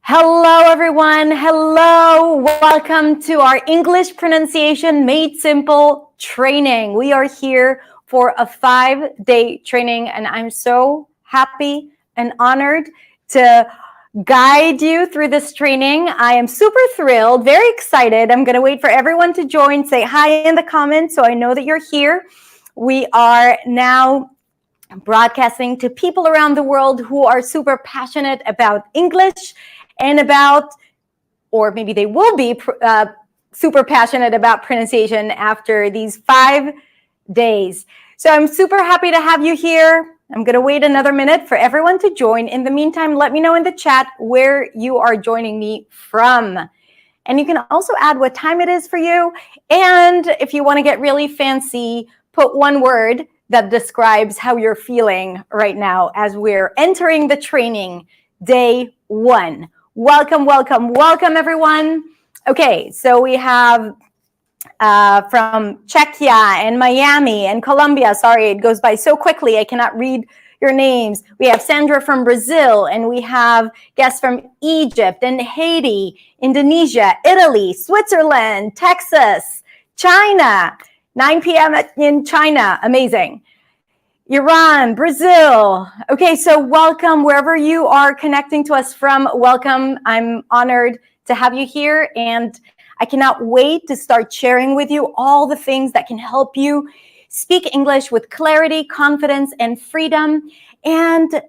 Hello, everyone. Hello. Welcome to our English pronunciation made simple training. We are here for a 5-day training, and I'm so happy and honored to guide you through this training. I am super thrilled, very excited. I'm going to wait for everyone to join. Say hi in the comments so I know that you're here. We are now broadcasting to people around the world who are super passionate about English and about, or maybe they will be super passionate about pronunciation after these 5 days. So I'm super happy to have you here. I'm going to wait another minute for everyone to join. In the meantime, let me know in the chat where you are joining me from. And you can also add what time it is for you. And if you want to get really fancy, put one word that describes how you're feeling right now as we're entering the training, day 1. Welcome, welcome, welcome, everyone. Okay, so we have from Czechia and Miami and Colombia. Sorry, it goes by so quickly. I cannot read your names. We have Sandra from Brazil, and we have guests from Egypt and Haiti, Indonesia, Italy, Switzerland, Texas, China. 9 p.m. in China. Amazing. Iran, Brazil. Okay, so welcome wherever you are connecting to us from. Welcome. I'm honored to have you here, and I cannot wait to start sharing with you all the things that can help you speak English with clarity, confidence, and freedom, and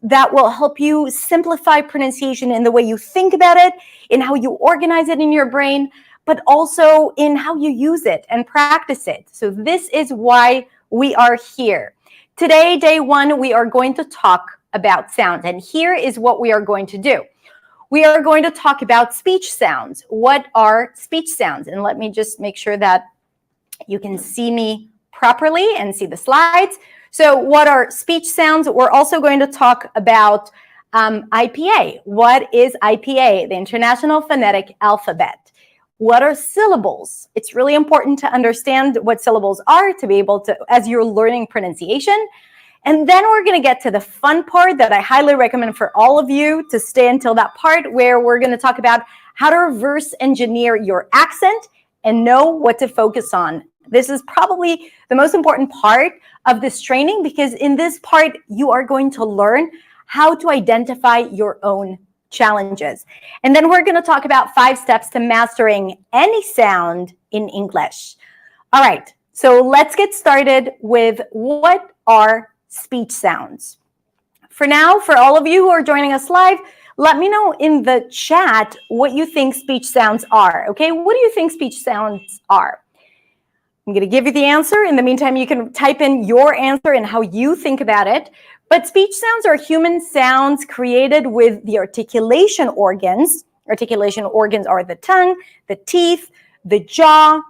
that will help you simplify pronunciation in the way you think about it, in how you organize it in your brain, but also in how you use it and practice it. So this is why we are here. Today, day 1, we are going to talk about sounds. And here is what we are going to do. We are going to talk about speech sounds. What are speech sounds? And let me just make sure that you can see me properly and see the slides. So what are speech sounds? We're also going to talk about IPA. What is IPA? The International Phonetic Alphabet. What are syllables? It's really important to understand what syllables are to be able to, as you're learning pronunciation. And then we're going to get to the fun part that I highly recommend for all of you to stay until that part where we're going to talk about how to reverse engineer your accent and know what to focus on. This is probably the most important part of this training because in this part, you are going to learn how to identify your own challenges. And then we're going to talk about 5 steps to mastering any sound in English. All right, so let's get started with what are speech sounds. For now, for all of you who are joining us live, let me know in the chat what you think speech sounds are, okay? What do you think speech sounds are? I'm going to give you the answer. In the meantime, you can type in your answer and how you think about it. But speech sounds are human sounds created with the articulation organs. Articulation organs are the tongue, the teeth, the jaw,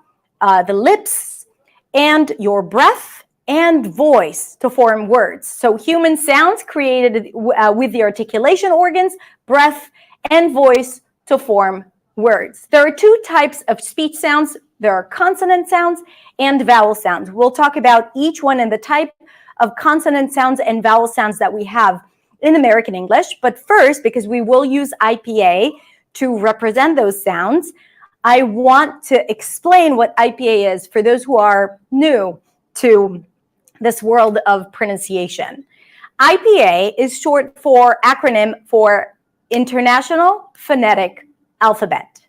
the lips, and your breath and voice to form words. So human sounds created with the articulation organs, breath, and voice to form words. There are 2 types of speech sounds. There are consonant sounds and vowel sounds. We'll talk about each one and the type of consonant sounds and vowel sounds that we have in American English. But first, because we will use IPA to represent those sounds, I want to explain what IPA is for those who are new to this world of pronunciation. IPA is short for acronym for International Phonetic Alphabet.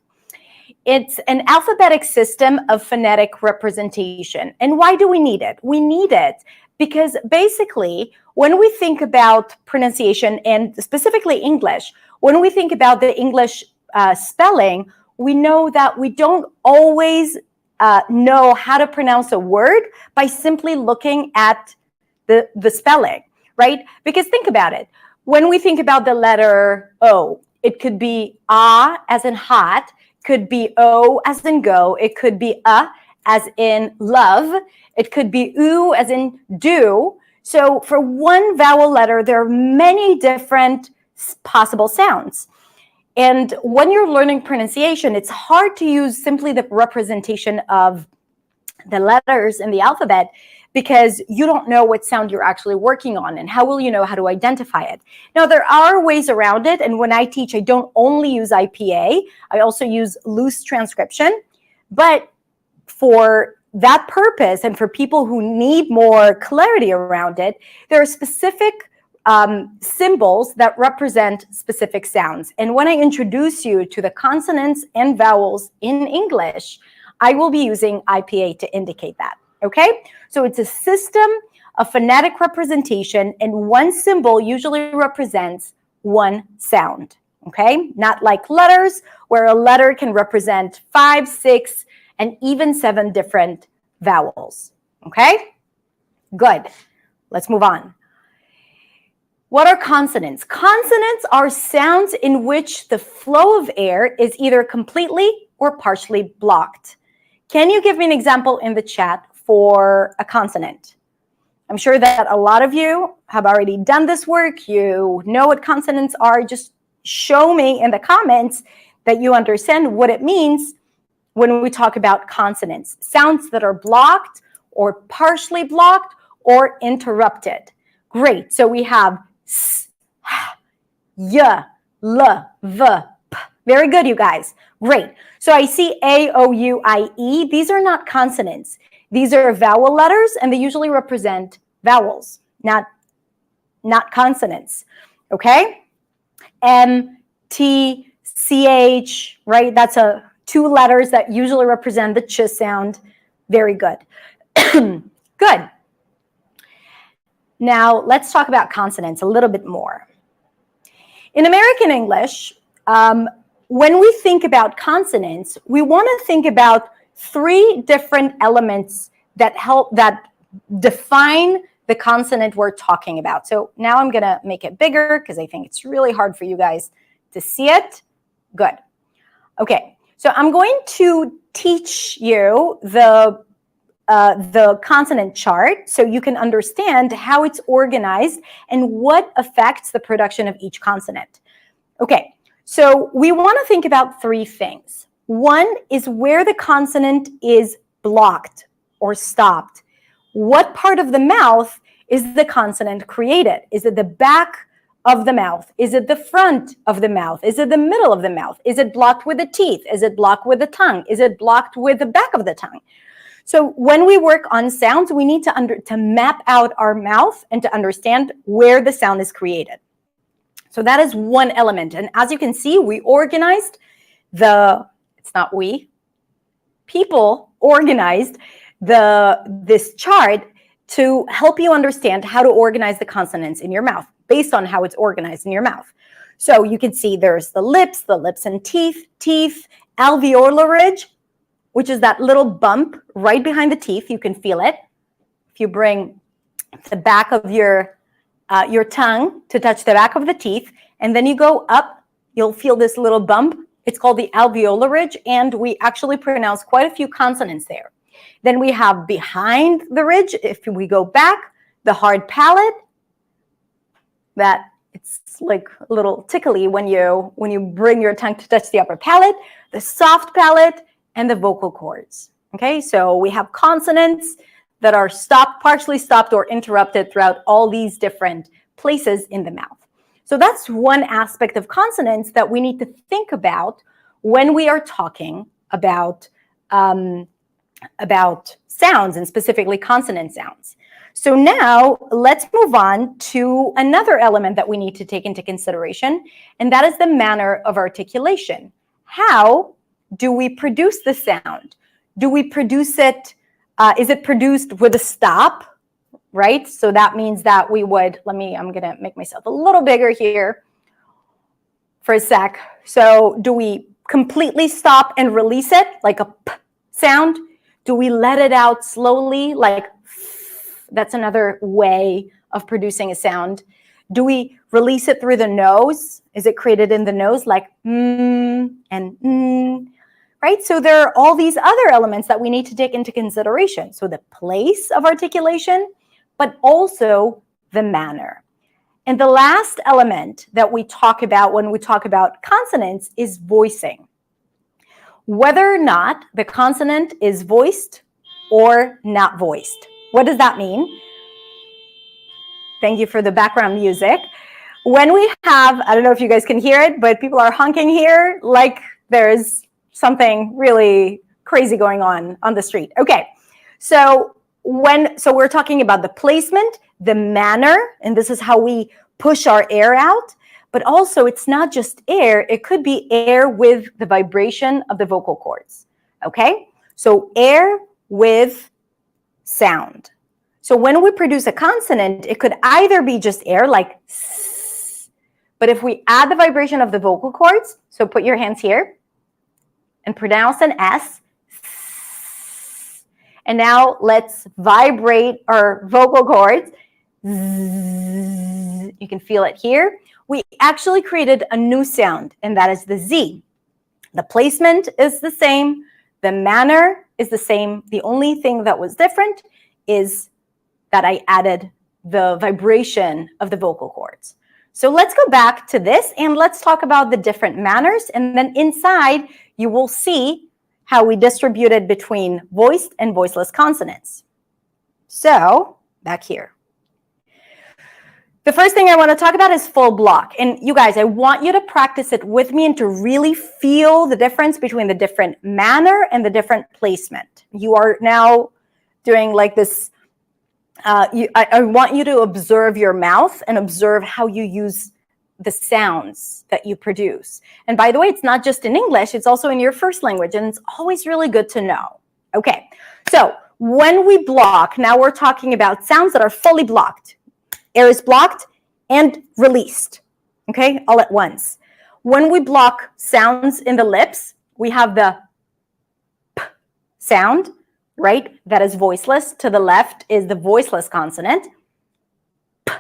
It's an alphabetic system of phonetic representation. And why do we need it? We need it because basically, when we think about pronunciation and specifically English, when we think about the English spelling, we know that we don't always know how to pronounce a word by simply looking at the spelling, right? Because think about it. When we think about the letter O, it could be ah as in hot, could be O as in go, it could be as in love, it could be oo as in do. So for one vowel letter, there are many different possible sounds. And when you're learning pronunciation, it's hard to use simply the representation of the letters in the alphabet because you don't know what sound you're actually working on, and how will you know how to identify it? Now, there are ways around it, and when I teach, I don't only use IPA, I also use loose transcription. But for that purpose, and for people who need more clarity around it, there are specific symbols that represent specific sounds. And when I introduce you to the consonants and vowels in English, I will be using IPA to indicate that, okay? So it's a system of phonetic representation, and one symbol usually represents one sound, okay? Not like letters, where a letter can represent 5, 6, and even 7 different vowels, okay? Good. Let's move on. What are consonants? Consonants are sounds in which the flow of air is either completely or partially blocked. Can you give me an example in the chat for a consonant? I'm sure that a lot of you have already done this work. You know what consonants are. Just show me in the comments that you understand what it means when we talk about consonants. Sounds that are blocked or partially blocked or interrupted. Great. So we have S, H, Y, L, V, P. Very good, you guys. Great. So I see A, O, U, I, E. These are not consonants. These are vowel letters, and they usually represent vowels, not consonants. Okay? M, T, C, H, right? That's 2 letters that usually represent the ch sound. Very good. Good. Now, let's talk about consonants a little bit more. In American English, when we think about consonants, we want to think about 3 different elements that define the consonant we're talking about. So now I'm going to make it bigger because I think it's really hard for you guys to see it. Good. Okay, so I'm going to teach you the consonant chart so you can understand how it's organized and what affects the production of each consonant. Okay, so we want to think about 3 things. One is where the consonant is blocked or stopped. What part of the mouth is the consonant created? Is it the back of the mouth? Is it the front of the mouth? Is it the middle of the mouth? Is it blocked with the teeth? Is it blocked with the tongue? Is it blocked with the back of the tongue? So when we work on sounds, we need to map out our mouth and to understand where the sound is created. So that is one element. And as you can see, we organized people organized this chart to help you understand how to organize the consonants in your mouth based on how it's organized in your mouth. So you can see there's the lips and teeth, alveolar ridge, which is that little bump right behind the teeth. You can feel it. If you bring the back of your tongue to touch the back of the teeth, and then you go up, you'll feel this little bump. It's called the alveolar ridge, and we actually pronounce quite a few consonants there. Then we have behind the ridge, if we go back, the hard palate. That it's like a little tickly when you bring your tongue to touch the upper palate, the soft palate, and the vocal cords. Okay, so we have consonants that are stopped, partially stopped, or interrupted throughout all these different places in the mouth. So that's one aspect of consonants that we need to think about when we are talking about sounds, and specifically consonant sounds. So now let's move on to another element that we need to take into consideration, and that is the manner of articulation. How do we produce the sound? Do we produce it, is it produced with a stop, right? So that means that we would, I'm gonna make myself a little bigger here for a sec. So do we completely stop and release it like a p sound? Do we let it out slowly like that's another way of producing a sound? Do we release it through the nose? Is it created in the nose like and right? So there are all these other elements that we need to take into consideration. So the place of articulation, but also the manner. And the last element that we talk about when we talk about consonants is voicing. Whether or not the consonant is voiced or not voiced. What does that mean? Thank you for the background music. When we have, I don't know if you guys can hear it, but people are honking here like there's something really crazy going on the street. Okay, so we're talking about the placement, the manner, and this is how we push our air out. But also, it's not just air. It could be air with the vibration of the vocal cords. Okay, so air with sound. So when we produce a consonant, it could either be just air, like s, but if we add the vibration of the vocal cords, so put your hands here and pronounce an S. And now let's vibrate our vocal cords. You can feel it here. We actually created a new sound, and that is the Z. The placement is the same. The manner is the same. The only thing that was different is that I added the vibration of the vocal cords. So let's go back to this and let's talk about the different manners. And then inside, you will see how we distributed between voiced and voiceless consonants. So back here. The first thing I want to talk about is full block. And you guys, I want you to practice it with me and to really feel the difference between the different manner and the different placement. You are now doing like this. I want you to observe your mouth and observe how you use the sounds that you produce. And by the way, it's not just in English, it's also in your first language, and it's always really good to know. Okay, so when we block, now we're talking about sounds that are fully blocked. Air is blocked and released, okay, all at once. When we block sounds in the lips, we have the p sound, right? That is voiceless. To the left is the voiceless consonant. P.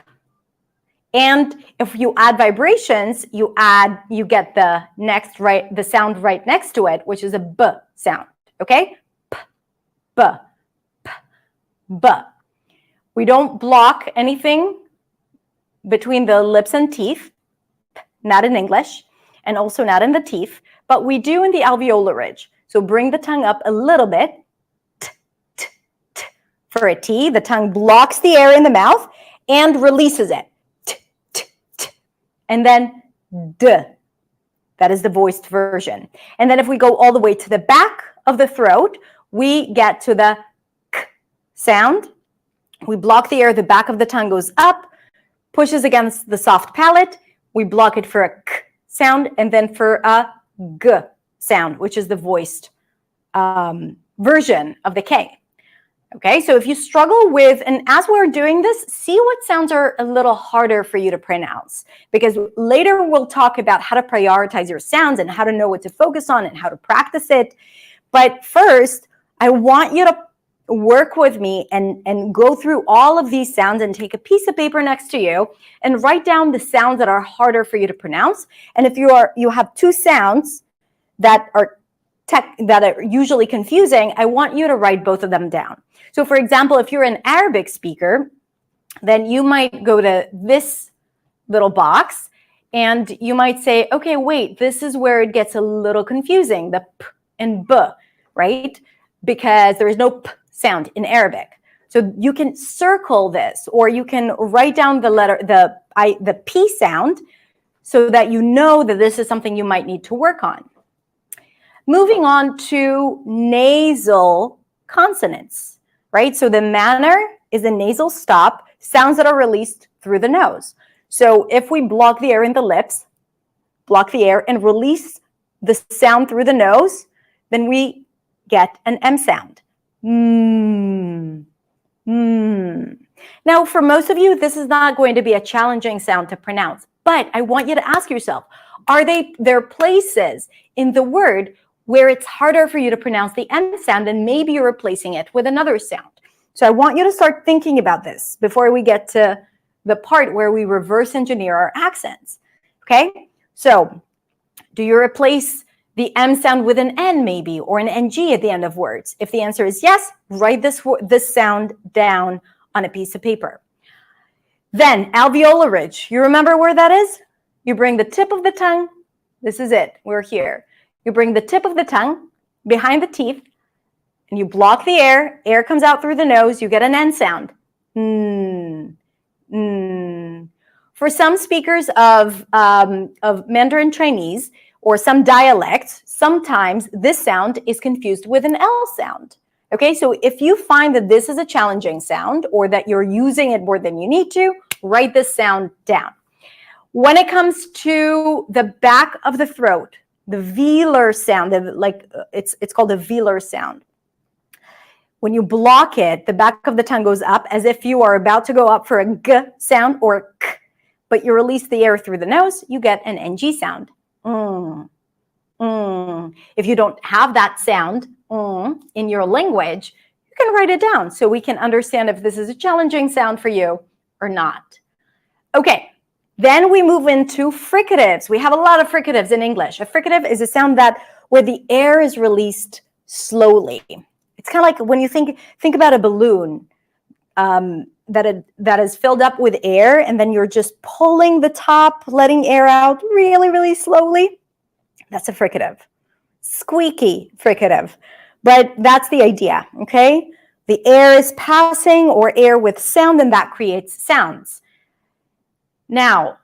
And if you add vibrations, you get the sound right next to it, which is a B sound, okay? P, B, P, B. We don't block anything between the lips and teeth, not in English, and also not in the teeth, but we do in the alveolar ridge. So bring the tongue up a little bit. T, t, t. For a T, the tongue blocks the air in the mouth and releases it. T, t, t. And then D. That is the voiced version. And then if we go all the way to the back of the throat, we get to the K sound. We block the air, the back of the tongue goes up, pushes against the soft palate. We block it for a K sound and then for a G sound, which is the voiced version of the K. Okay, so if you struggle with, and as we're doing this, see what sounds are a little harder for you to pronounce, because later we'll talk about how to prioritize your sounds and how to know what to focus on and how to practice it. But first, I want you to work with me and go through all of these sounds and take a piece of paper next to you and write down the sounds that are harder for you to pronounce. And if you have two sounds that are usually confusing, I want you to write both of them down. So for example, if you're an Arabic speaker, then you might go to this little box and you might say, okay, wait, this is where it gets a little confusing, the P and B, right? Because there is no P sound in Arabic. So you can circle this, or you can write down the letter, the P sound, so that you know that this is something you might need to work on. Moving on to nasal consonants, right? So the manner is a nasal stop, sounds that are released through the nose. So if we block the air in the lips, block the air and release the sound through the nose, then we get an M sound. Mm. Mm. Now, for most of you, this is not going to be a challenging sound to pronounce, but I want you to ask yourself, are there places in the word where it's harder for you to pronounce the M sound and maybe you're replacing it with another sound? So I want you to start thinking about this before we get to the part where we reverse engineer our accents, okay? So do you replace the M sound with an N maybe, or an NG at the end of words? If the answer is yes, write this sound down on a piece of paper. Then alveolar ridge, you remember where that is? You bring the tip of the tongue, this is it, we're here. You bring the tip of the tongue behind the teeth, and you block the air. Air comes out through the nose. You get an N sound. For some speakers of Mandarin Chinese or some dialects, sometimes this sound is confused with an L sound. Okay, so if you find that this is a challenging sound or that you're using it more than you need to, write this sound down. When it comes to the back of the throat, the velar sound, it's called a velar sound. When you block it, the back of the tongue goes up as if you are about to go up for a G sound or a K, but you release the air through the nose, you get an NG sound. If you don't have that sound in your language, you can write it down so we can understand if this is a challenging sound for you or not. Okay, then we move into fricatives. We have a lot of fricatives in English. A fricative is a sound where the air is released slowly. It's kind of like when you think about a balloon that is filled up with air, and then you're just pulling the top, letting air out really, really slowly. That's a fricative. Squeaky fricative. But that's the idea, okay? The air is passing or air with sound, and that creates sounds. Now,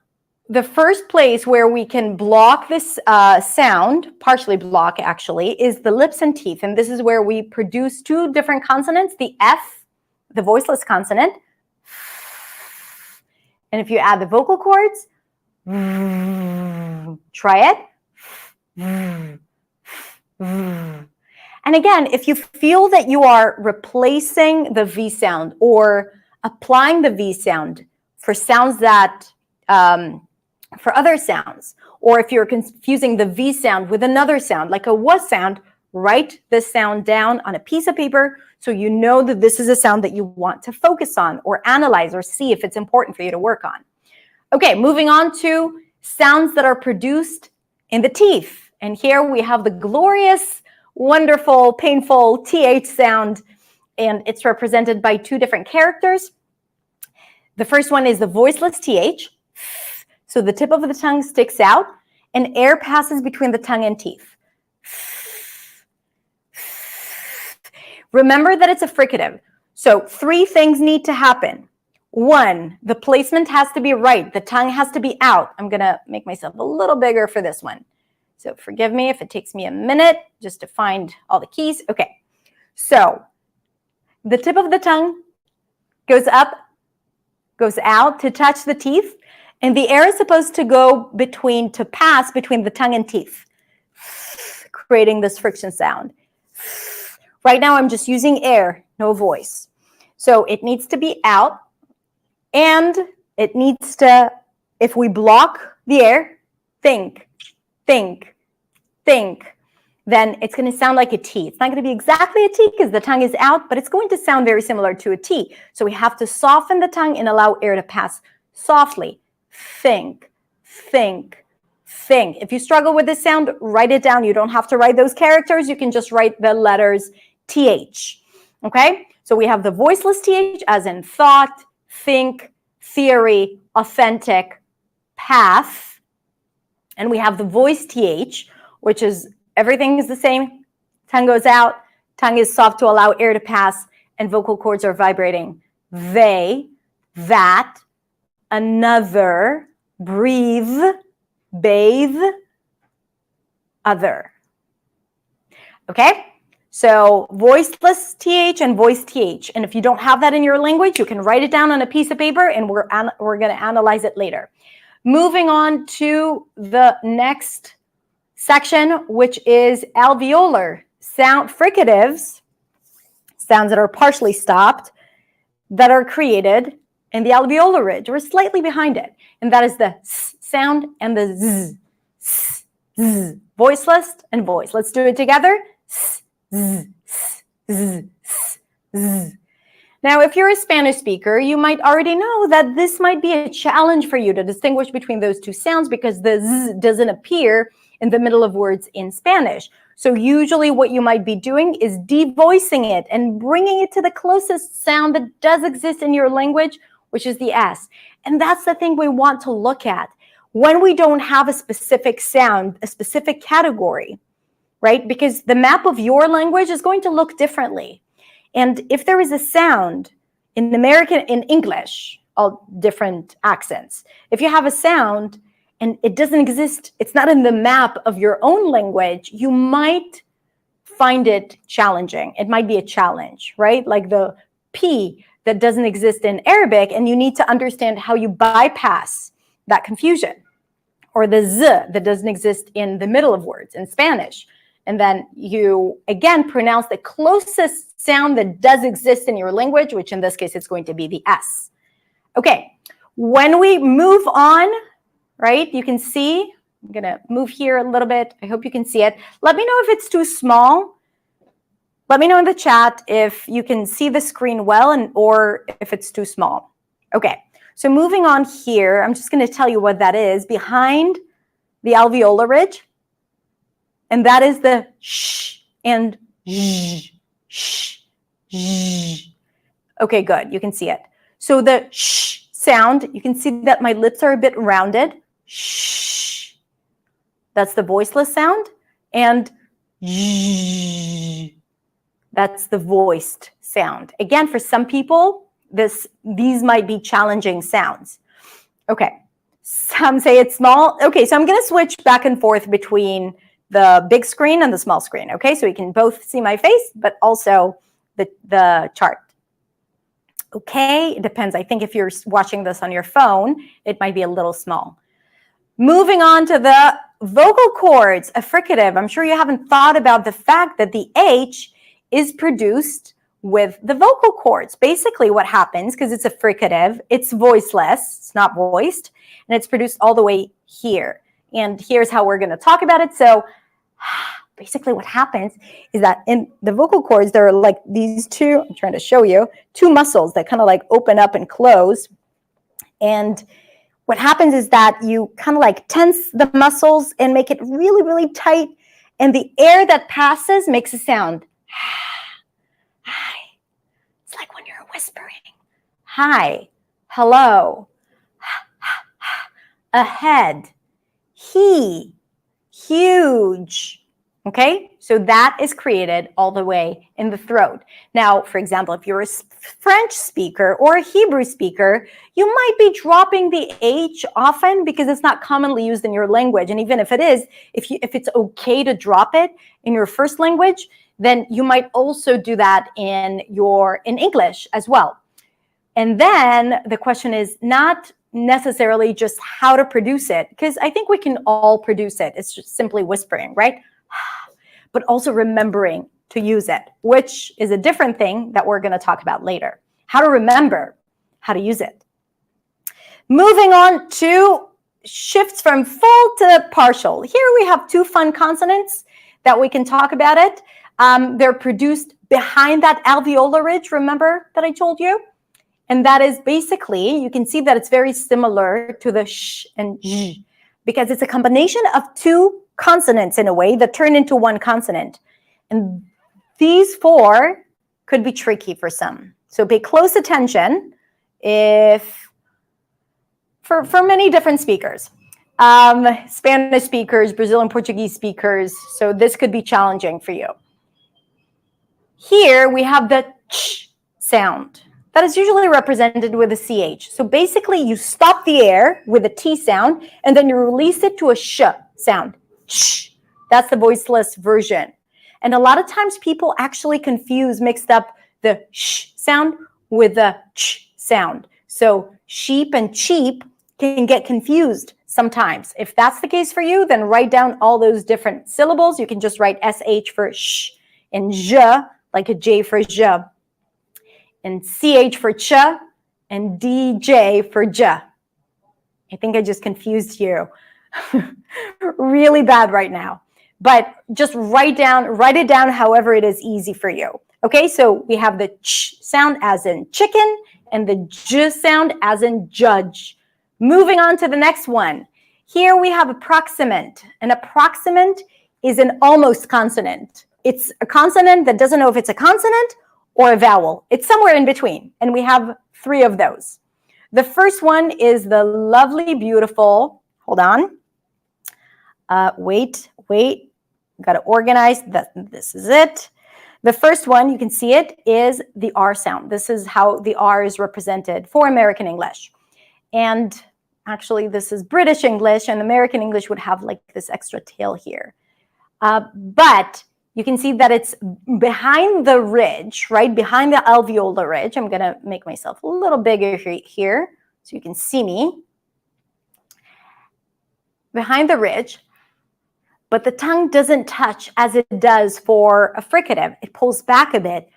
the first place where we can block this sound, partially block actually, is the lips and teeth. And this is where we produce two different consonants, the F, the voiceless consonant. And if you add the vocal cords, try it. And again, if you feel that you are replacing the V sound or applying the V sound for sounds that, for other sounds, or if you're confusing the V sound with another sound, like a W sound, write this sound down on a piece of paper so you know that this is a sound that you want to focus on or analyze or see if it's important for you to work on. Okay, moving on to sounds that are produced in the teeth. And here we have the glorious, wonderful, painful TH sound, and it's represented by two different characters. The first one is the voiceless TH. So the tip of the tongue sticks out and air passes between the tongue and teeth. Remember that it's a fricative. So 3 things need to happen. 1, the placement has to be right. The tongue has to be out. I'm going to make myself a little bigger for this one. So forgive me if it takes me a minute just to find all the keys. Okay. So the tip of the tongue goes up, goes out to touch the teeth, and the air is supposed to go pass between the tongue and teeth, creating this friction sound. Right now, I'm just using air, no voice. So it needs to be out, and it needs to, if we block the air, think, then it's going to sound like a T. It's not going to be exactly a T because the tongue is out, but it's going to sound very similar to a T. So we have to soften the tongue and allow air to pass softly. Think. If you struggle with this sound, write it down. You don't have to write those characters. You can just write the letters TH. Okay? So we have the voiceless TH as in thought, think, theory, authentic, path. And we have the voice TH, which is everything is the same. Tongue goes out, tongue is soft to allow air to pass, and vocal cords are vibrating. They, that, another, breathe, bathe, other. Okay? So voiceless TH and voice TH. And if you don't have that in your language, you can write it down on a piece of paper, and we're going to analyze it later. Moving on to the next section, which is alveolar sound fricatives, sounds that are partially stopped, that are created in the alveolar ridge or slightly behind it. And that is the S sound and the Z. S, Z. Voiceless and voice. Let's do it together. S, Z, S, Z, S, Z. Now, if you're a Spanish speaker, you might already know that this might be a challenge for you to distinguish between those two sounds because the Z doesn't appear in the middle of words in Spanish. So usually what you might be doing is devoicing it and bringing it to the closest sound that does exist in your language, which is the S. And that's the thing we want to look at. When we don't have a specific sound, a specific category, right? Because the map of your language is going to look differently. And if there is a sound in American, in English, all different accents, if you have a sound and it doesn't exist, it's not in the map of your own language, you might find it challenging. It might be a challenge, right? Like the P that doesn't exist in Arabic, and you need to understand how you bypass that confusion. Or the Z that doesn't exist in the middle of words in Spanish. And then you, again, pronounce the closest sound that does exist in your language, which in this case, it's going to be the S. Okay, when we move on, right, you can see, I'm going to move here a little bit. I hope you can see it. Let me know if it's too small. Let me know in the chat if you can see the screen well or if it's too small. Okay, so moving on here, I'm just going to tell you what that is. Behind the alveolar ridge, and that is the sh and sh, sh, sh. Okay, good. You can see it. So the sh sound, you can see that my lips are a bit rounded. Shh. That's the voiceless sound. And sh, that's the voiced sound. Again, for some people, these might be challenging sounds. Okay. Some say it's small. Okay, so I'm going to switch back and forth between the big screen and the small screen, okay? So we can both see my face, but also the chart. Okay, it depends. I think if you're watching this on your phone, it might be a little small. Moving on to the vocal cords, a fricative. I'm sure you haven't thought about the fact that the H is produced with the vocal cords. Basically what happens, because it's a fricative, it's voiceless, it's not voiced, and it's produced all the way here. And here's how we're going to talk about it. So basically what happens is that in the vocal cords, there are like these two, I'm trying to show you, two muscles that kind of like open up and close. And what happens is that you kind of like tense the muscles and make it really, really tight. And the air that passes makes a sound. Hi. It's like when you're whispering. Hi. Hello. Ahead. He. Huge. Okay, so that is created all the way in the throat. Now, for example, if you're a French speaker or a Hebrew speaker, you might be dropping the H often because it's not commonly used in your language. And even if it is, if it's okay to drop it in your first language, then you might also do that in English as well. And then the question is not necessarily just how to produce it, because I think we can all produce it. It's just simply whispering, right? But also remembering to use it, which is a different thing that we're going to talk about later. How to remember how to use it. Moving on to shifts from full to partial. Here we have two fun consonants that we can talk about it. They're produced behind that alveolar ridge, remember that I told you? And that is basically, you can see that it's very similar to the sh and j, because it's a combination of two consonants in a way that turn into one consonant. And these four could be tricky for some. So pay close attention for many different speakers. Spanish speakers, Brazilian Portuguese speakers. So this could be challenging for you. Here we have the ch sound. That is usually represented with a CH. So basically you stop the air with a T sound and then you release it to a sh sound. Shh. That's the voiceless version. And a lot of times people actually mixed up the sh sound with the ch sound. So sheep and cheap can get confused sometimes. If that's the case for you, then write down all those different syllables. You can just write SH for sh and j, like a J for j, and CH for ch, and DJ for j. I think I just confused you. Really bad right now. But just write it down however it is easy for you. Okay, so we have the ch sound as in chicken and the j sound as in judge. Moving on to the next one. Here we have approximant. An approximant is an almost consonant. It's a consonant that doesn't know if it's a consonant or a vowel. It's somewhere in between. And we have three of those. The first one is the lovely, beautiful, hold on. Wait. Got to organize. This is it. The first one, you can see it, is the R sound. This is how the R is represented for American English. And actually, this is British English, and American English would have like this extra tail here. But you can see that it's behind the ridge, right? Behind the alveolar ridge. I'm going to make myself a little bigger here so you can see me. Behind the ridge. But the tongue doesn't touch as it does for a fricative. It pulls back a bit,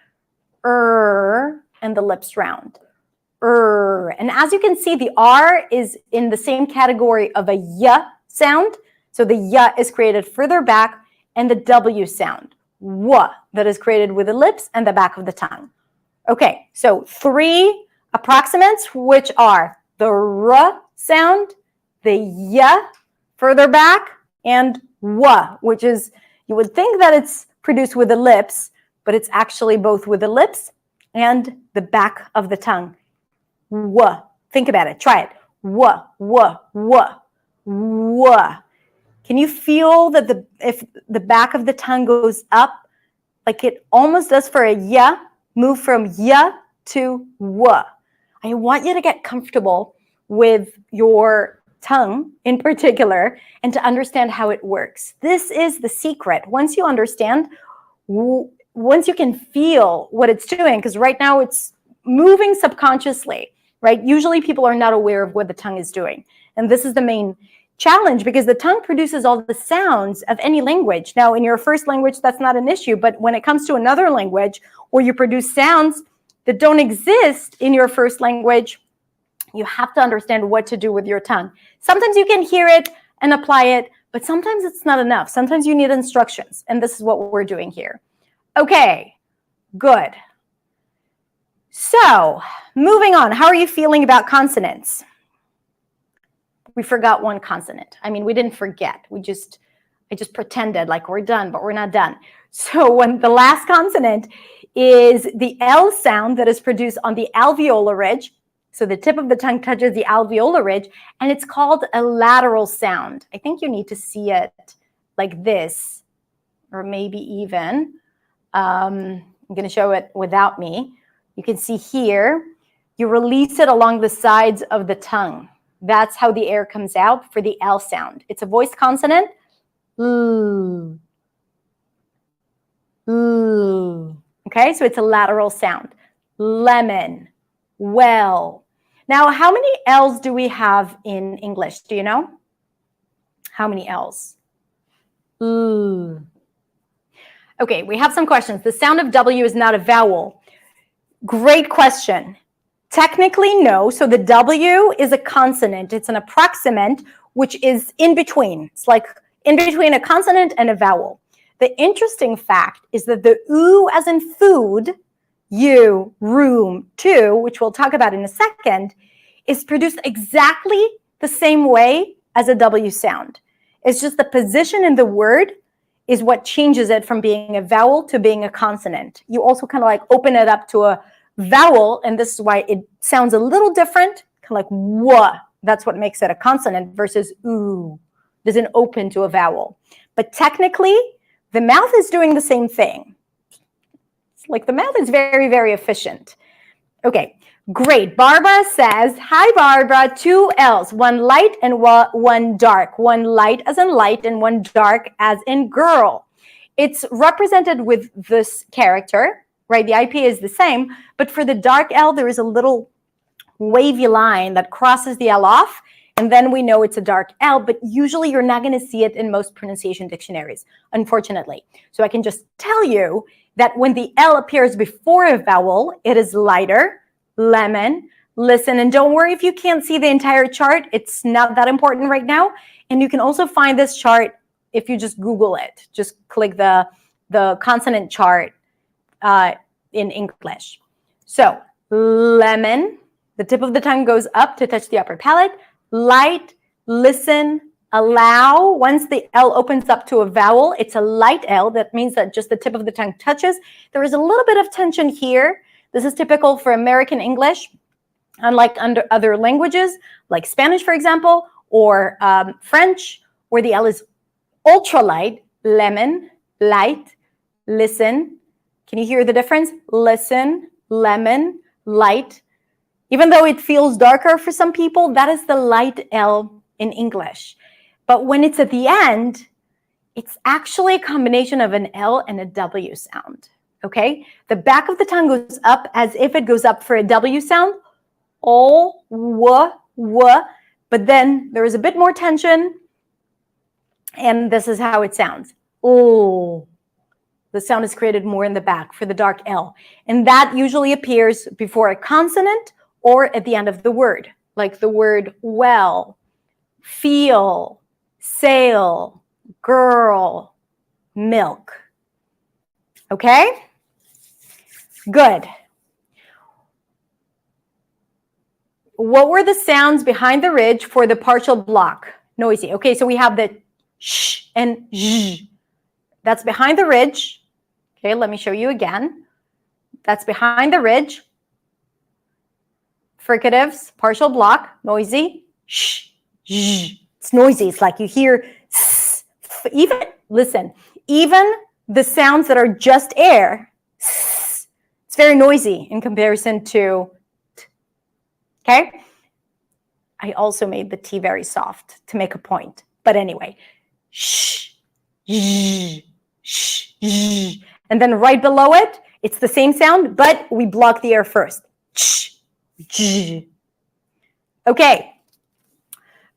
and the lips round. And as you can see, the R is in the same category of a y sound. So the y is created further back, and the W sound, w, that is created with the lips and the back of the tongue. Okay, so 3 approximants, which are the r sound, the y further back, and w, which is, you would think that it's produced with the lips, but it's actually both with the lips and the back of the tongue. W. Think about it. Try it. W, w, w, w. Can you feel that if the back of the tongue goes up, like it almost does for a y, move from y to w? I want you to get comfortable with your tongue in particular and to understand how it works. This is the secret. Once you understand, once you can feel what it's doing, because right now it's moving subconsciously, right? Usually people are not aware of what the tongue is doing. And this is the main challenge because the tongue produces all the sounds of any language. Now, in your first language, that's not an issue. But when it comes to another language where you produce sounds that don't exist in your first language, you have to understand what to do with your tongue. Sometimes you can hear it and apply it, but sometimes it's not enough. Sometimes you need instructions, and this is what we're doing here. Okay, good. So, moving on. How are you feeling about consonants? We forgot one consonant. I mean, we didn't forget. I just pretended like we're done, but we're not done. So when the last consonant is the L sound that is produced on the alveolar ridge, so the tip of the tongue touches the alveolar ridge, and it's called a lateral sound. I think you need to see it like this, or maybe even, I'm going to show it without me. You can see here, you release it along the sides of the tongue. That's how the air comes out for the L sound. It's a voiced consonant. Ooh. Ooh. Okay, so it's a lateral sound. Lemon. Well. Now, how many L's do we have in English? Do you know? How many L's? Ooh. Okay, we have some questions. The sound of W is not a vowel. Great question. Technically, no. So the W is a consonant. It's an approximant, which is in between. It's like in between a consonant and a vowel. The interesting fact is that the oo as in food, you, room, to, which we'll talk about in a second, is produced exactly the same way as a W sound. It's just the position in the word is what changes it from being a vowel to being a consonant. You also kind of like open it up to a vowel, and this is why it sounds a little different, kind of like wha. That's what makes it a consonant versus oo. Doesn't open to a vowel. But technically, the mouth is doing the same thing. It's like the mouth is very, very efficient. Okay, great. Barbara says, hi, Barbara, 2 L's, one light and one dark. One light as in light and one dark as in girl. It's represented with this character, right? The IP is the same, but for the dark L, there is a little wavy line that crosses the L off, and then we know it's a dark L, but usually you're not going to see it in most pronunciation dictionaries, unfortunately. So I can just tell you that when the L appears before a vowel, it is lighter, lemon, listen, and don't worry if you can't see the entire chart. It's not that important right now. And you can also find this chart if you just Google it. Just click the consonant chart in English. So lemon, the tip of the tongue goes up to touch the upper palate. Light, listen, allow. Once the L opens up to a vowel, it's a light L. That means that just the tip of the tongue touches. There is a little bit of tension here. This is typical for American English, unlike under other languages, like Spanish, for example, or French, where the L is ultra light, lemon, light, listen. Can you hear the difference? Listen, lemon, light. Even though it feels darker for some people, that is the light L in English. But when it's at the end, it's actually a combination of an L and a W sound, okay? The back of the tongue goes up as if it goes up for a W sound, O, w, but then there is a bit more tension, and this is how it sounds. Oh, the sound is created more in the back for the dark L, and that usually appears before a consonant or at the end of the word, like the word well, feel, sail, girl, milk. Okay? Good. What were the sounds behind the ridge for the partial block? Noisy. Okay, so we have the sh and zh. That's behind the ridge. Okay, let me show you again. That's behind the ridge. Fricatives, partial block, noisy, sh, zh. It's noisy. It's like you hear s. Even, listen, even the sounds that are just air, s, it's very noisy in comparison to t. Okay? I also made the T very soft to make a point. But anyway, sh, zh, sh, zh. And then right below it, it's the same sound, but we block the air first. Sh, zh. Okay,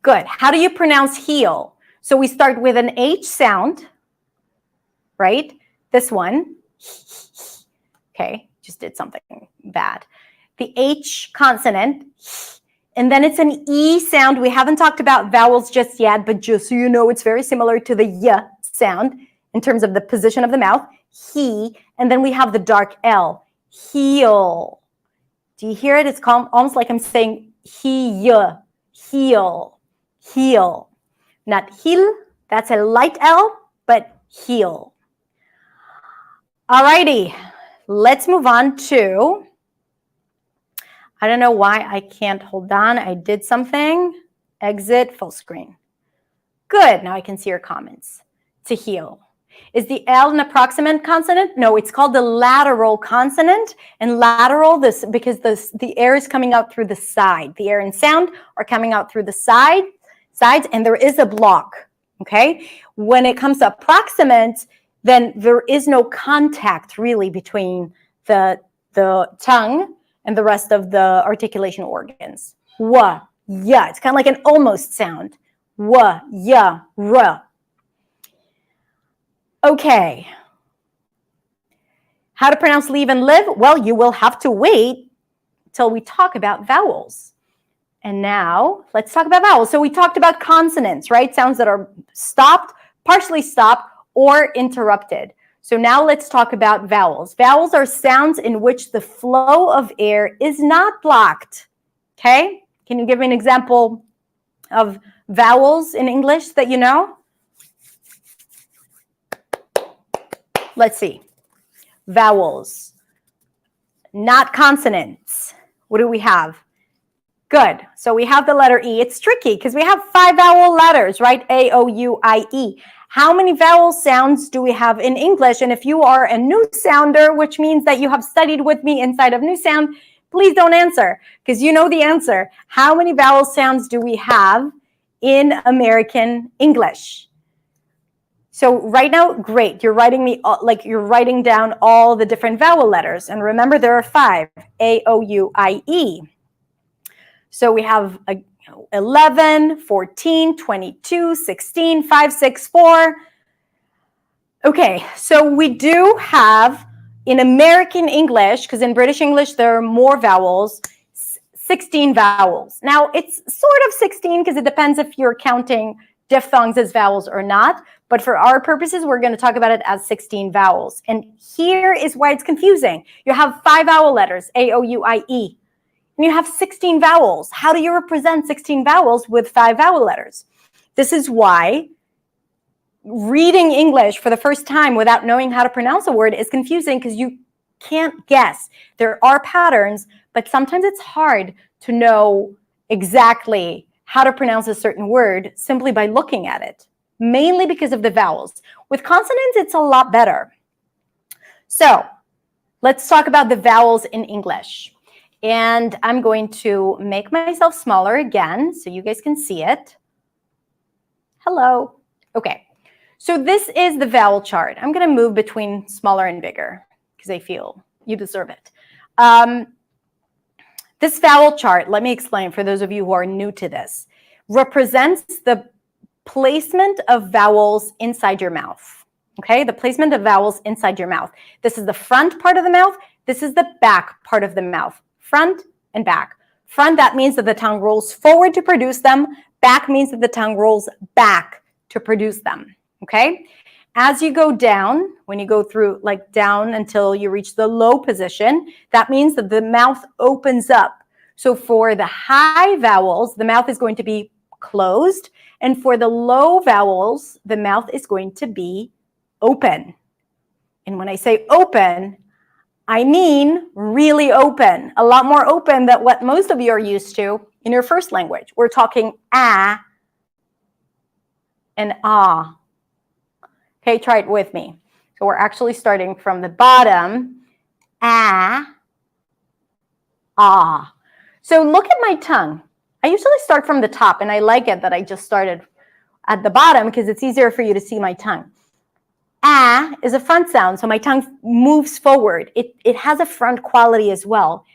good. How do you pronounce heel? So we start with an H sound, right? This one. Okay, just did something bad. The H consonant, and then it's an E sound. We haven't talked about vowels just yet, but just so you know, it's very similar to the Y sound in terms of the position of the mouth. He, and then we have the dark L, heel. Do you hear it? It's almost like I'm saying heel, heel. Not heel, that's a light L, but heel. Alrighty, let's move on to, I don't know why I can't hold on. I did something. Exit full screen. Good, now I can see your comments. To heel. Is the L an approximant consonant? No, it's called the lateral consonant. And lateral, this because the air is coming out through the side. The air and sound are coming out through the sides, and there is a block, okay? When it comes to approximant, then there is no contact really between the tongue and the rest of the articulation organs. Wa, ya, it's kind of like an almost sound. Wa, ya, ra. Okay. How to pronounce leave and live? Well, you will have to wait till we talk about vowels. And now let's talk about vowels. So we talked about consonants, right? Sounds that are stopped, partially stopped, or interrupted. So now let's talk about vowels. Vowels are sounds in which the flow of air is not blocked. Okay? Can you give me an example of vowels in English that you know? Let's see. Vowels. Not consonants. What do we have? Good. So we have the letter E. It's tricky because we have 5 vowel letters, right? A, O, U, I, E. How many vowel sounds do we have in English? And if you are a new sounder, which means that you have studied with me inside of New Sound, please don't answer because you know the answer. How many vowel sounds do we have in American English? So right now, great. You're writing down all the different vowel letters. And remember, there are 5. A, O, U, I, E. So we have 11, 14, 22, 16, 5, 6, 4. Okay, so we do have in American English, because in British English there are more vowels, 16 vowels. Now, it's sort of 16 because it depends if you're counting diphthongs as vowels or not. But for our purposes, we're going to talk about it as 16 vowels. And here is why it's confusing. You have 5 vowel letters, A, O, U, I, E. And you have 16 vowels. How do you represent 16 vowels with 5 vowel letters? This is why reading English for the first time without knowing how to pronounce a word is confusing because you can't guess. There are patterns, but sometimes it's hard to know exactly how to pronounce a certain word simply by looking at it. mainly because of the vowels. With consonants, it's a lot better. So let's talk about the vowels in English. And I'm going to make myself smaller again so you guys can see it. Hello. Okay. So this is the vowel chart. I'm going to move between smaller and bigger because I feel you deserve it. This vowel chart, let me explain for those of you who are new to this, represents the placement of vowels inside your mouth. Okay, the placement of vowels inside your mouth. This is the front part of the mouth. This is the back part of the mouth. Front and back. Front, that means that the tongue rolls forward to produce them. Back means that the tongue rolls back to produce them. Okay? As you go down, when you go through like down until you reach the low position, that means that the mouth opens up. So for the high vowels, the mouth is going to be closed. And for the low vowels, the mouth is going to be open. And when I say open, I mean really open. A lot more open than what most of you are used to in your first language. We're talking ah and ah. Okay, try it with me. So we're actually starting from the bottom. Ah, ah. So look at my tongue. I usually start from the top, and I like it that I just started at the bottom because it's easier for you to see my tongue. Ah is a front sound, so my tongue moves forward. It has a front quality as well.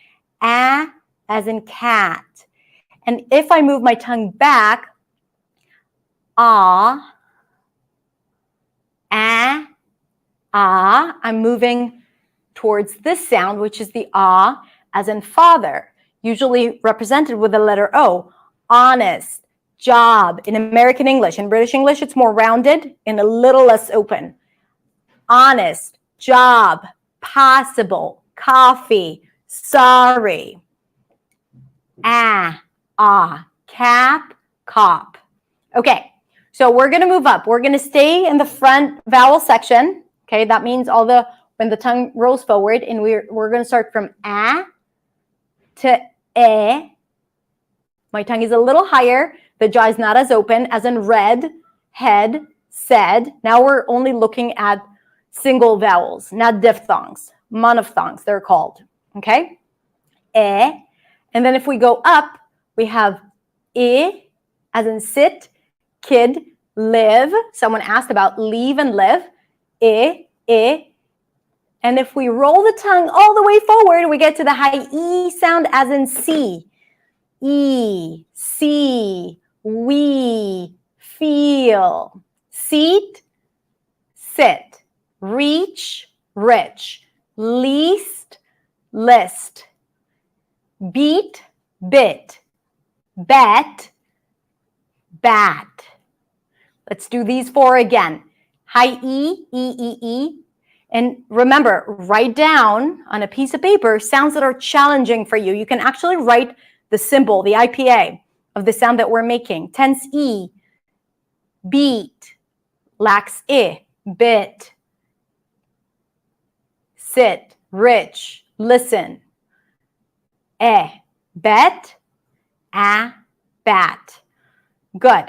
Ah as in cat. And if I move my tongue back, ah, ah, ah, I'm moving towards this sound, which is the ah, as in father, usually represented with the letter O. Honest, job. In American English, in British English, it's more rounded and a little less open. Honest, job, possible, coffee, sorry. Ah, ah, cap, cop. Okay, so we're going to move up. We're going to stay in the front vowel section. Okay, that means when the tongue rolls forward, and we're going to start from ah to eh. My tongue is a little higher. The jaw is not as open, as in red, head, said. Now we're only looking at single vowels, not diphthongs, monophthongs, they're called. Okay? Eh. And then if we go up, we have I, as in sit, kid, live. Someone asked about leave and live. I. And if we roll the tongue all the way forward, we get to the high E sound, as in see. E, see, we, feel. Seat, sit. Reach, rich. Least, list. Beat, bit. Bet, bat. Let's do these four again. High E, E, E, E. And remember, write down on a piece of paper sounds that are challenging for you. You can actually write the symbol, the IPA of the sound that we're making. Tense E, beat, lax I, bit, sit, rich, listen, bet, bat. Good.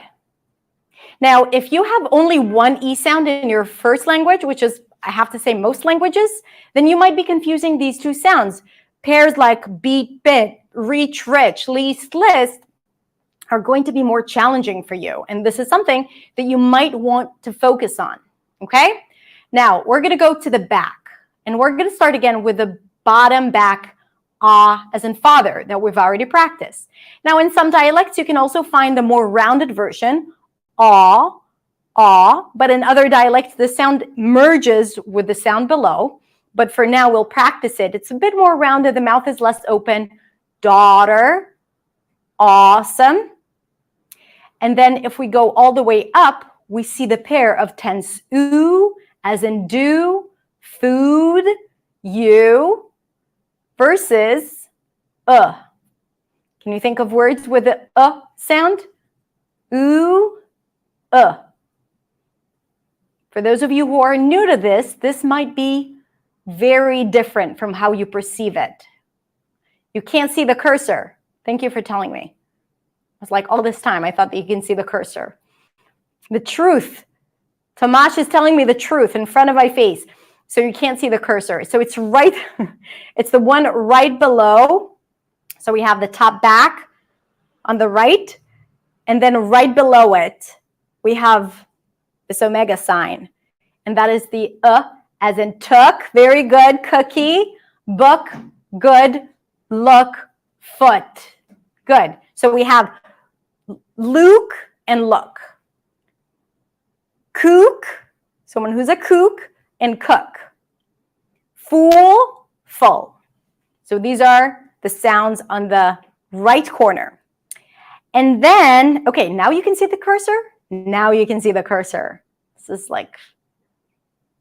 Now, if you have only one E sound in your first language, which is, I have to say, most languages, then you might be confusing these two sounds. Pairs like beat, bit, reach, rich, least, list are going to be more challenging for you. And this is something that you might want to focus on, okay? Now, we're going to go to the back. And we're going to start again with the bottom back, ah, as in father, that we've already practiced. Now, in some dialects, you can also find the more rounded version, ah, ah, but in other dialects, the sound merges with the sound below. But for now, we'll practice it. It's a bit more rounded. The mouth is less open. Daughter, awesome. And then if we go all the way up, we see the pair of tense oo, as in do, food, you, versus Can you think of words with the sound? Oo, For those of you who are new to this might be very different from how you perceive it. You can't see the cursor. Thank you for telling me. It's like all this time I thought that you can see the cursor. The truth Tomash is telling me the truth in front of my face. So you can't see the cursor. So it's right, it's the one right below. So we have the top back on the right, and then right below it, we have this omega sign. And that is the as in took, very good, cookie, book, good, look, foot. Good. So we have Luke and look. Kook, someone who's a kook, and cook. Fool, full. So these are the sounds on the right corner. And then, okay, now you can see the cursor. Now you can see the cursor. This is like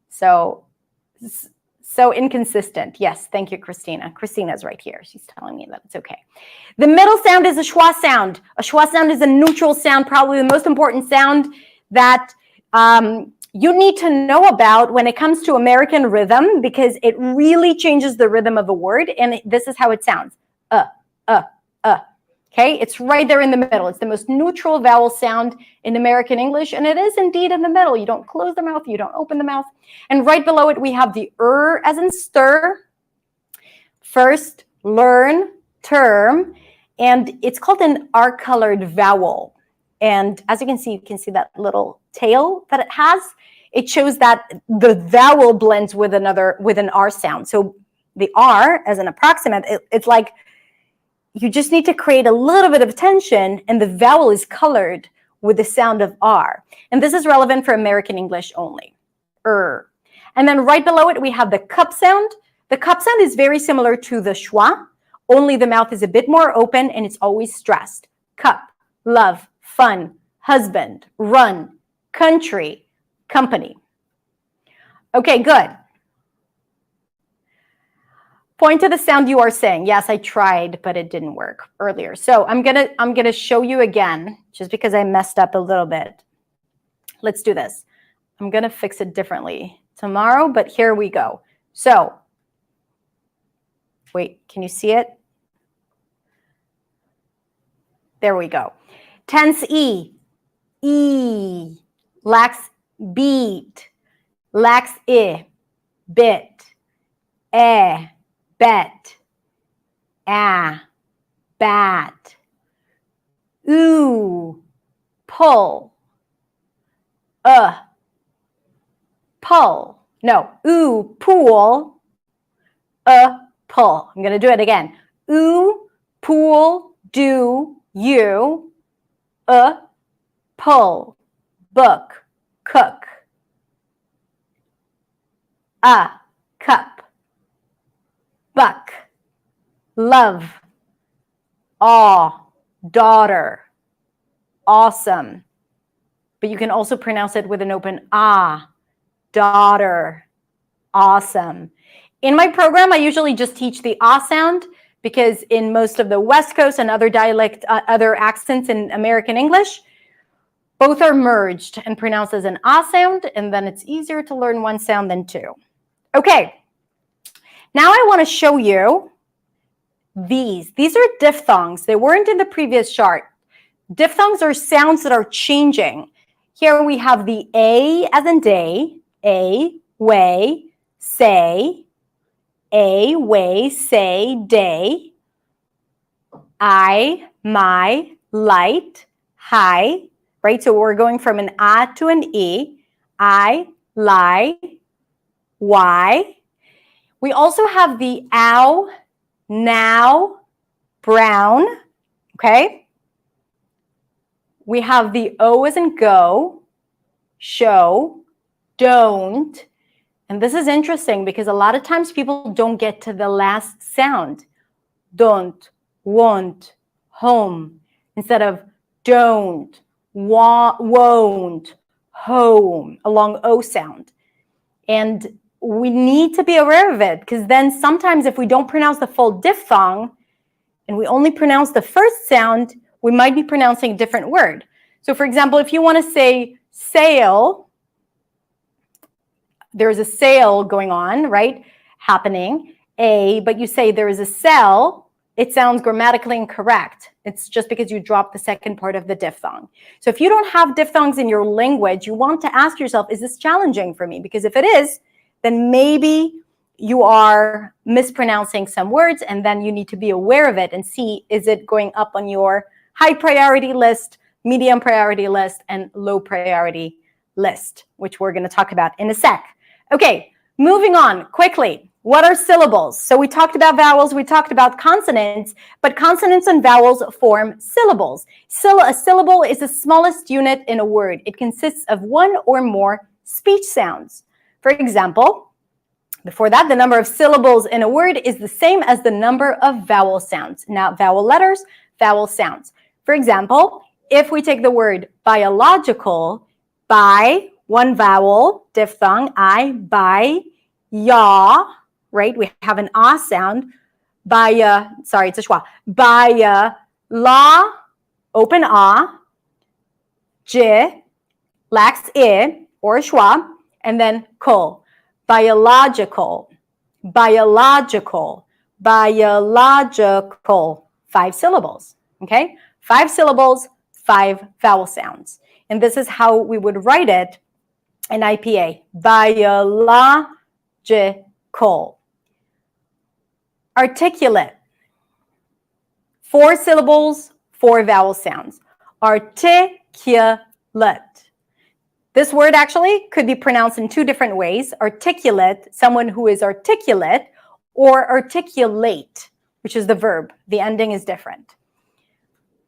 so inconsistent. Yes, thank you, Christina. Christina's right here. She's telling me that it's okay. The middle sound is a schwa sound. A schwa sound is a neutral sound, probably the most important sound that you need to know about when it comes to American rhythm, because it really changes the rhythm of a word, and this is how it sounds. Okay, it's right there in the middle. It's the most neutral vowel sound in American English, and it is indeed in the middle. You don't close the mouth, you don't open the mouth. And right below it, we have the as in stir, first, learn, term, and it's called an R-colored vowel. And as you can see that little tail that it has. It shows that the vowel blends with an R sound. So the R, as an approximant, it's like you just need to create a little bit of tension, and the vowel is colored with the sound of R. And this is relevant for American English only. And then right below it, we have the cup sound. The cup sound is very similar to the schwa, only the mouth is a bit more open and it's always stressed. Cup, love, fun, husband, run, country, company. Okay, good. Point to the sound you are saying. Yes, I tried, but it didn't work earlier. So I'm gonna show you again, just because I messed up a little bit. Let's do this. I'm gonna fix it differently tomorrow, but here we go. So, wait, can you see it? There we go. Tense E, lax beat, lax I, bit, bet, bat, pull, pull. No, pool, pull. I'm going to do it again. Pool, do, you, pull, book, cook, cup, buck, love, awe, daughter, awesome. But you can also pronounce it with an open daughter, awesome. In my program, I usually just teach the sound, because in most of the West Coast and other other accents in American English, both are merged and pronounced as an sound, and then it's easier to learn one sound than two. Okay, now I want to show you these. These are diphthongs. They weren't in the previous chart. Diphthongs are sounds that are changing. Here we have the A as in day, way, say, day, I, my, light, high, right? So we're going from an A to an E, I, lie, why. We also have the ow, now, brown, okay? We have the O as in go, show, don't. And this is interesting because a lot of times people don't get to the last sound. Don't, won't, home. Instead of don't, won't, home, along O sound. And we need to be aware of it, because then sometimes if we don't pronounce the full diphthong and we only pronounce the first sound, we might be pronouncing a different word. So for example, if you want to say sail, there's a sale going on, right? Happening, but you say there is a cell, it sounds grammatically incorrect. It's just because you dropped the second part of the diphthong. So if you don't have diphthongs in your language, you want to ask yourself, is this challenging for me? Because if it is, then maybe you are mispronouncing some words, and then you need to be aware of it and see, is it going up on your high priority list, medium priority list, and low priority list, which we're going to talk about in a sec. Okay, moving on quickly. What are syllables? So we talked about vowels, we talked about consonants, but consonants and vowels form syllables. A syllable is the smallest unit in a word. It consists of one or more speech sounds. For example, before that, the number of syllables in a word is the same as the number of vowel sounds. Not vowel letters, vowel sounds. For example, if we take the word biological, by, one vowel, diphthong, I, by, ya, right? We have an ah sound. By, sorry, it's a schwa. By, la, open ah, j, lax I, or schwa, and then kol. Biological, biological, biological. 5 syllables, okay? 5 syllables, 5 vowel sounds. And this is how we would write it in IPA. Biological. Articulate. 4 syllables, 4 vowel sounds. Articulate. This word actually could be pronounced in 2 different ways. Articulate, someone who is articulate, or articulate, which is the verb. The ending is different.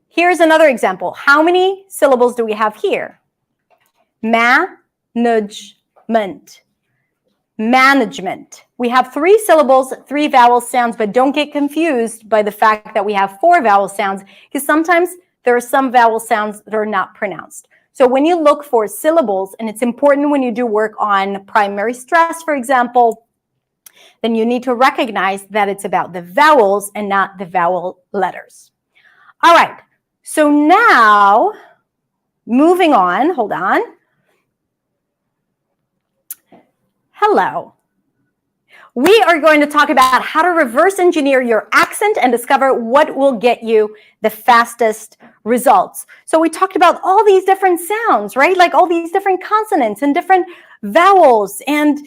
Here's another example. How many syllables do we have here? Management. Management. We have 3 syllables, 3 vowel sounds, but don't get confused by the fact that we have 4 vowel sounds, because sometimes there are some vowel sounds that are not pronounced. So when you look for syllables, and it's important when you do work on primary stress, for example, then you need to recognize that it's about the vowels and not the vowel letters. All right, so now moving on, hold on. Hello. We are going to talk about how to reverse engineer your accent and discover what will get you the fastest results. So we talked about all these different sounds, right? Like all these different consonants and different vowels and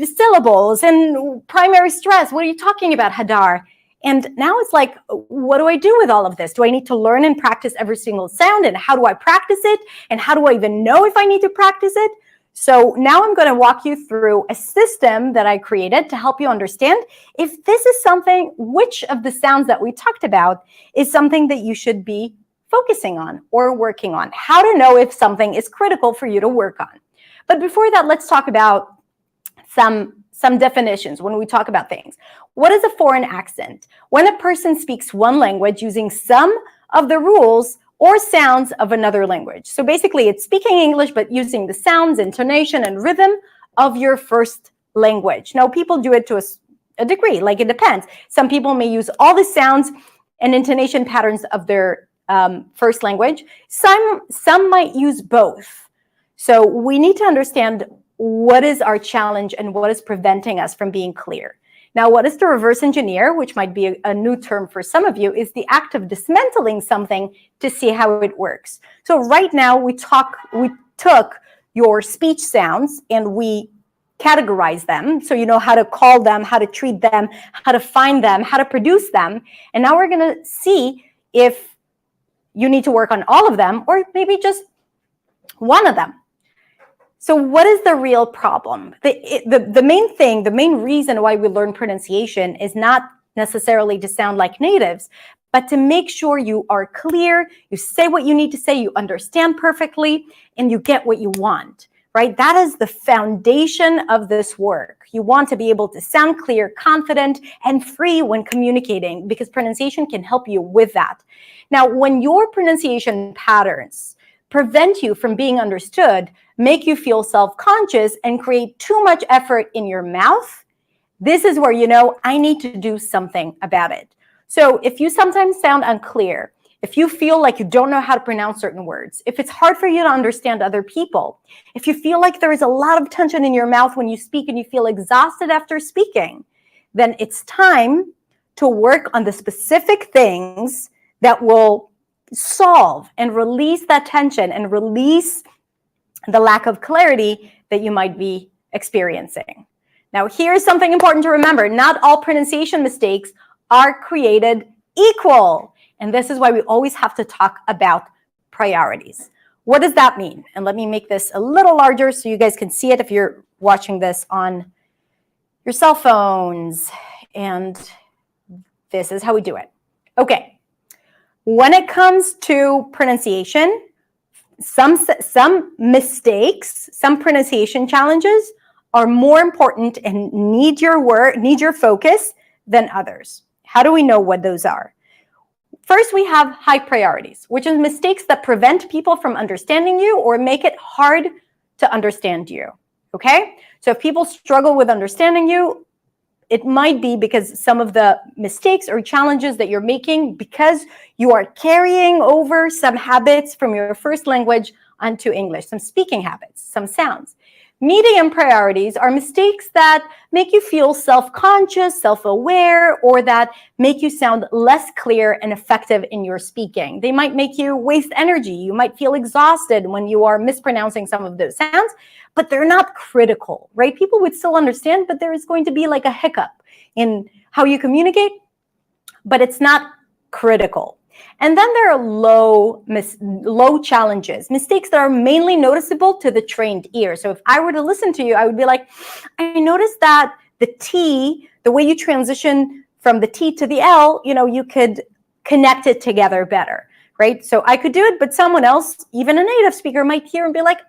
syllables and primary stress. What are you talking about, Hadar? And now it's like, what do I do with all of this? Do I need to learn and practice every single sound? And how do I practice it? And how do I even know if I need to practice it? So now I'm going to walk you through a system that I created to help you understand if this is something, which of the sounds that we talked about is something that you should be focusing on or working on. How to know if something is critical for you to work on. But before that, let's talk about some definitions when we talk about things. What is a foreign accent? When a person speaks one language using some of the rules or sounds of another language. So basically, it's speaking English, but using the sounds, intonation, and rhythm of your first language. Now, people do it to a degree, like it depends. Some people may use all the sounds and intonation patterns of their first language. Some might use both. So we need to understand what is our challenge and what is preventing us from being clear. Now, what is the reverse engineer, which might be a new term for some of you, is the act of dismantling something to see how it works. So right now, we took your speech sounds and we categorize them. So you know how to call them, how to treat them, how to find them, how to produce them. And now we're going to see if you need to work on all of them or maybe just one of them. So what is the real problem? The main thing, the main reason why we learn pronunciation is not necessarily to sound like natives, but to make sure you are clear, you say what you need to say, you understand perfectly, and you get what you want, right? That is the foundation of this work. You want to be able to sound clear, confident, and free when communicating, because pronunciation can help you with that. Now, when your pronunciation patterns prevent you from being understood, make you feel self-conscious, and create too much effort in your mouth, this is where you know, I need to do something about it. So if you sometimes sound unclear, if you feel like you don't know how to pronounce certain words, if it's hard for you to understand other people, if you feel like there is a lot of tension in your mouth when you speak and you feel exhausted after speaking, then it's time to work on the specific things that will solve and release that tension and release the lack of clarity that you might be experiencing. Now, here's something important to remember. Not all pronunciation mistakes are created equal. And this is why we always have to talk about priorities. What does that mean? And let me make this a little larger so you guys can see it if you're watching this on your cell phones. And this is how we do it. Okay. When it comes to pronunciation, some mistakes, some pronunciation challenges are more important and need your focus than others. How do we know what those are? First, we have high priorities, which is mistakes that prevent people from understanding you or make it hard to understand you, okay? So if people struggle with understanding you, it might be because some of the mistakes or challenges that you're making because you are carrying over some habits from your first language onto English, some speaking habits, some sounds. Medium priorities are mistakes that make you feel self-conscious, self-aware, or that make you sound less clear and effective in your speaking. They might make you waste energy. You might feel exhausted when you are mispronouncing some of those sounds, but they're not critical, right? People would still understand, but there is going to be like a hiccup in how you communicate, but it's not critical. And then there are low challenges, mistakes that are mainly noticeable to the trained ear. So if I were to listen to you, I would be like, I noticed that the T, the way you transition from the T to the L, you could connect it together better, right? So I could do it, but someone else, even a native speaker, might hear and be like,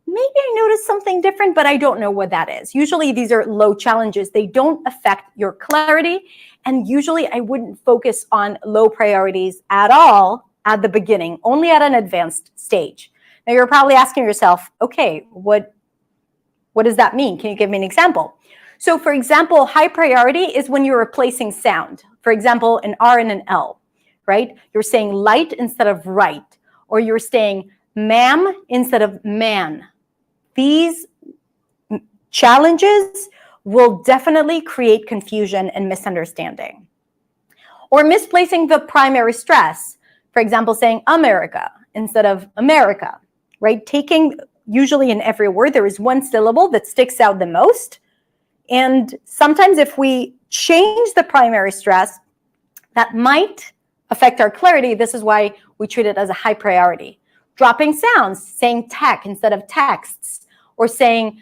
maybe I noticed something different, but I don't know what that is. Usually these are low challenges. They don't affect your clarity. And usually I wouldn't focus on low priorities at all at the beginning, only at an advanced stage. Now you're probably asking yourself, okay, what does that mean? Can you give me an example? So for example, high priority is when you're replacing sound. For example, an R and an L, right? You're saying light instead of right, or you're saying ma'am instead of man. These challenges will definitely create confusion and misunderstanding. Or misplacing the primary stress. For example, saying America instead of America, right? Taking, usually in every word, there is one syllable that sticks out the most. And sometimes if we change the primary stress, that might affect our clarity. This is why we treat it as a high priority. Dropping sounds, saying tech instead of texts, or saying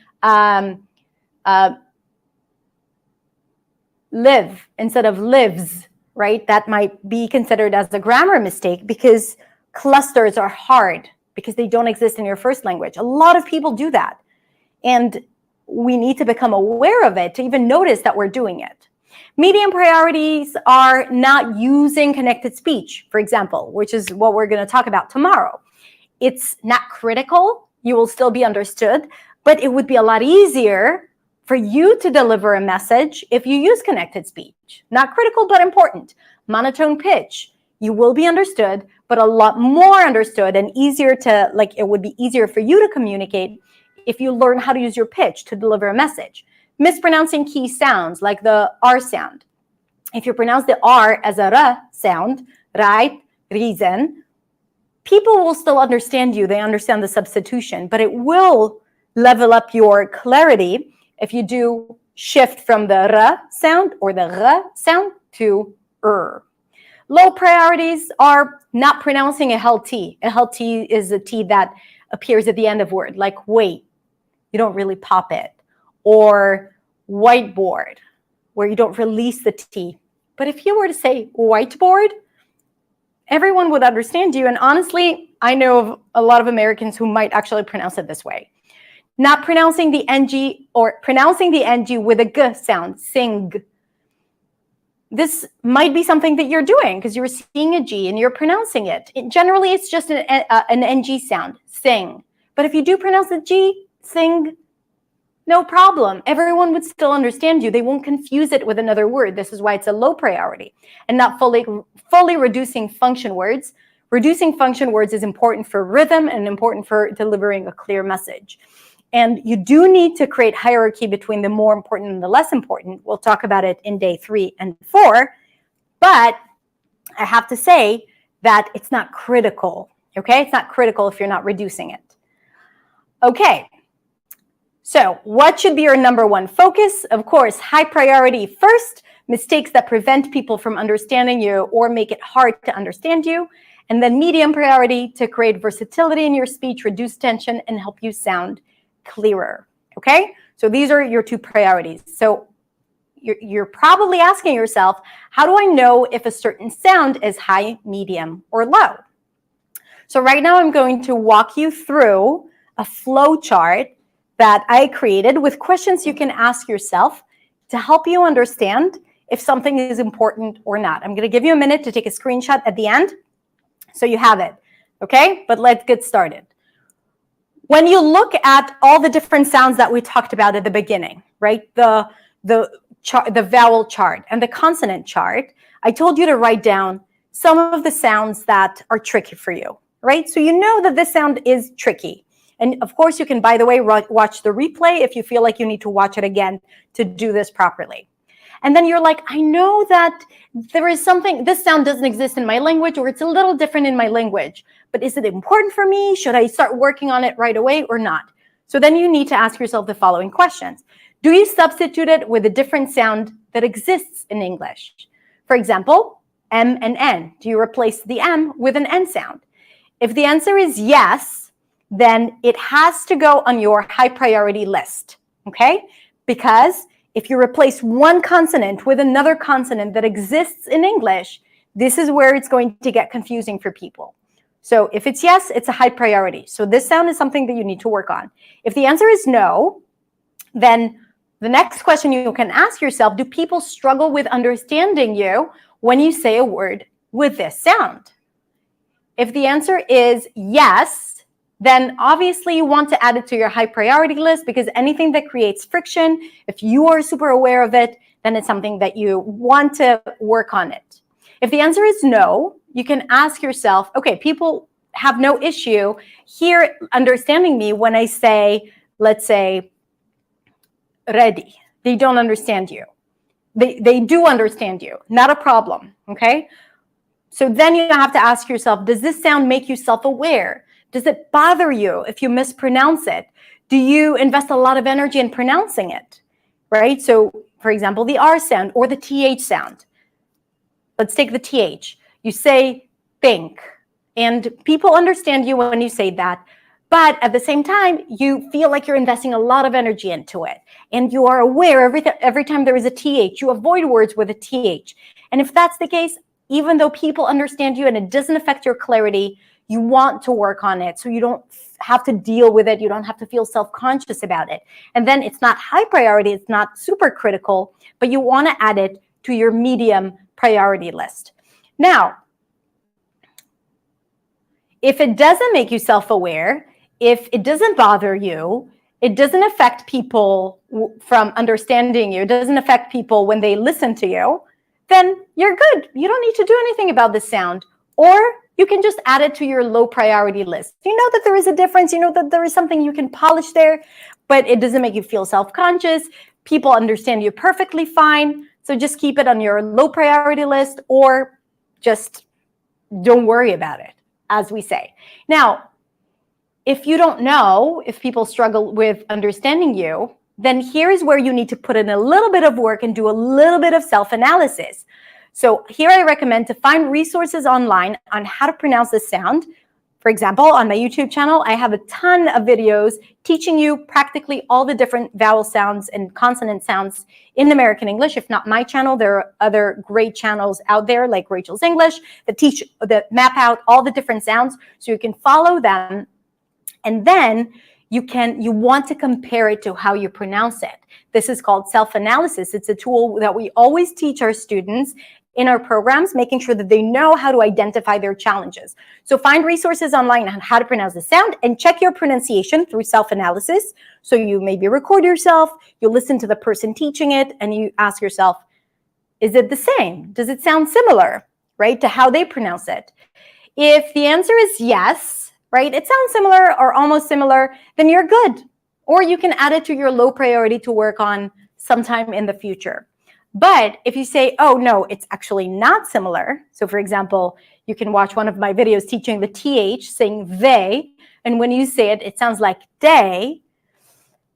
live instead of lives, right? That might be considered as a grammar mistake because clusters are hard because they don't exist in your first language. A lot of people do that. And we need to become aware of it to even notice that we're doing it. Medium priorities are not using connected speech, for example, which is what we're going to talk about tomorrow. It's not critical. You will still be understood, but it would be a lot easier for you to deliver a message if you use connected speech. Not critical, but important. Monotone pitch. You will be understood, but a lot more understood and easier to, it would be easier for you to communicate if you learn how to use your pitch to deliver a message. Mispronouncing key sounds like the R sound. If you pronounce the R as a R sound, right, reason, people will still understand you. They understand the substitution, but it will level up your clarity if you do shift from the R sound or the R sound to Low priorities are not pronouncing a held T. A held T is a T that appears at the end of word, like wait, you don't really pop it. Or whiteboard, where you don't release the T. But if you were to say whiteboard, everyone would understand you. And honestly, I know of a lot of Americans who might actually pronounce it this way. Not pronouncing the NG or pronouncing the NG with a G sound, sing. This might be something that you're doing because you're seeing a G and you're pronouncing it. Generally, it's just an NG sound, sing. But if you do pronounce the G, sing, no problem. Everyone would still understand you. They won't confuse it with another word. This is why it's a low priority and not fully reducing function words. Reducing function words is important for rhythm and important for delivering a clear message. And you do need to create hierarchy between the more important and the less important. We'll talk about it in day 3 and 4. But I have to say that it's not critical, okay? It's not critical if you're not reducing it. Okay, so what should be your number one focus? Of course, high priority first, mistakes that prevent people from understanding you or make it hard to understand you. And then medium priority to create versatility in your speech, reduce tension, and help you sound clearer, okay? So these are your two priorities. So you're probably asking yourself, how do I know if a certain sound is high, medium, or low? So right now I'm going to walk you through a flow chart that I created with questions you can ask yourself to help you understand if something is important or not. I'm going to give you a minute to take a screenshot at the end so you have it, okay? But let's get started. When you look at all the different sounds that we talked about at the beginning, right? The vowel chart and the consonant chart, I told you to write down some of the sounds that are tricky for you, right? So you know that this sound is tricky. And of course, you can, by the way, watch the replay if you feel like you need to watch it again to do this properly. And then you're like, I know that there is something, this sound doesn't exist in my language, or it's a little different in my language, but is it important for me? Should I start working on it right away or not? So then you need to ask yourself the following questions. Do you substitute it with a different sound that exists in English? For example, M and N. Do you replace the M with an N sound? If the answer is yes, then it has to go on your high priority list, okay? Because if you replace one consonant with another consonant that exists in English, this is where it's going to get confusing for people. So if it's yes, it's a high priority. So this sound is something that you need to work on. If the answer is no, then the next question you can ask yourself, do people struggle with understanding you when you say a word with this sound? If the answer is yes, then obviously you want to add it to your high priority list, because anything that creates friction, if you are super aware of it, then it's something that you want to work on it. If the answer is no, you can ask yourself, okay, people have no issue here understanding me when I say, let's say, ready. They don't understand you. They do understand you, not a problem, okay? So then you have to ask yourself, does this sound make you self-aware? Does it bother you if you mispronounce it? Do you invest a lot of energy in pronouncing it, right? So, for example, the R sound or the TH sound. Let's take the TH. You say think, and people understand you when you say that, but at the same time, you feel like you're investing a lot of energy into it, and you are aware every time there is a TH, you avoid words with a TH. And if that's the case, even though people understand you and it doesn't affect your clarity, you want to work on it so you don't have to deal with it. You don't have to feel self-conscious about it. And then it's not high priority. It's not super critical, but you want to add it to your medium priority list. Now, if it doesn't make you self-aware, if it doesn't bother you, it doesn't affect people from understanding you, it doesn't affect people when they listen to you, then you're good. You don't need to do anything about this sound. Or you can just add it to your low priority list. You know that there is a difference. You know that there is something you can polish there, but it doesn't make you feel self-conscious. People understand you perfectly fine. So just keep it on your low priority list, or just don't worry about it, as we say. Now, if you don't know if people struggle with understanding you, then here is where you need to put in a little bit of work and do a little bit of self-analysis. So here I recommend to find resources online on how to pronounce this sound. For example, on my YouTube channel, I have a ton of videos teaching you practically all the different vowel sounds and consonant sounds in American English. If not my channel, there are other great channels out there like Rachel's English that map out all the different sounds so you can follow them. And then you want to compare it to how you pronounce it. This is called self-analysis. It's a tool that we always teach our students in our programs, making sure that they know how to identify their challenges. So find resources online on how to pronounce the sound and check your pronunciation through self-analysis. So you maybe record yourself, you listen to the person teaching it, and you ask yourself, is it the same? Does it sound similar, right, to how they pronounce it? If the answer is yes, right, it sounds similar or almost similar, then you're good. Or you can add it to your low priority to work on sometime in the future. But if you say, oh, no, it's actually not similar. So for example, you can watch one of my videos teaching the TH, saying they, and when you say it, it sounds like they.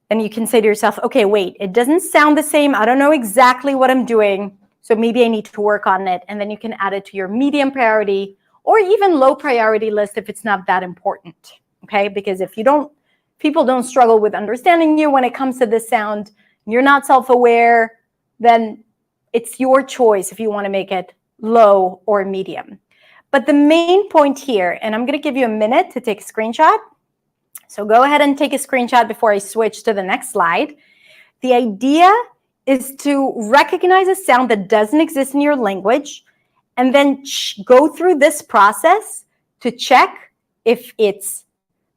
And you can say to yourself, okay, wait, it doesn't sound the same. I don't know exactly what I'm doing. So maybe I need to work on it. And then you can add it to your medium priority or even low priority list if it's not that important. Okay, because if people don't struggle with understanding you when it comes to this sound, you're not self-aware, then it's your choice if you want to make it low or medium. But the main point here, and I'm going to give you a minute to take a screenshot. So go ahead and take a screenshot before I switch to the next slide. The idea is to recognize a sound that doesn't exist in your language and then go through this process to check if it's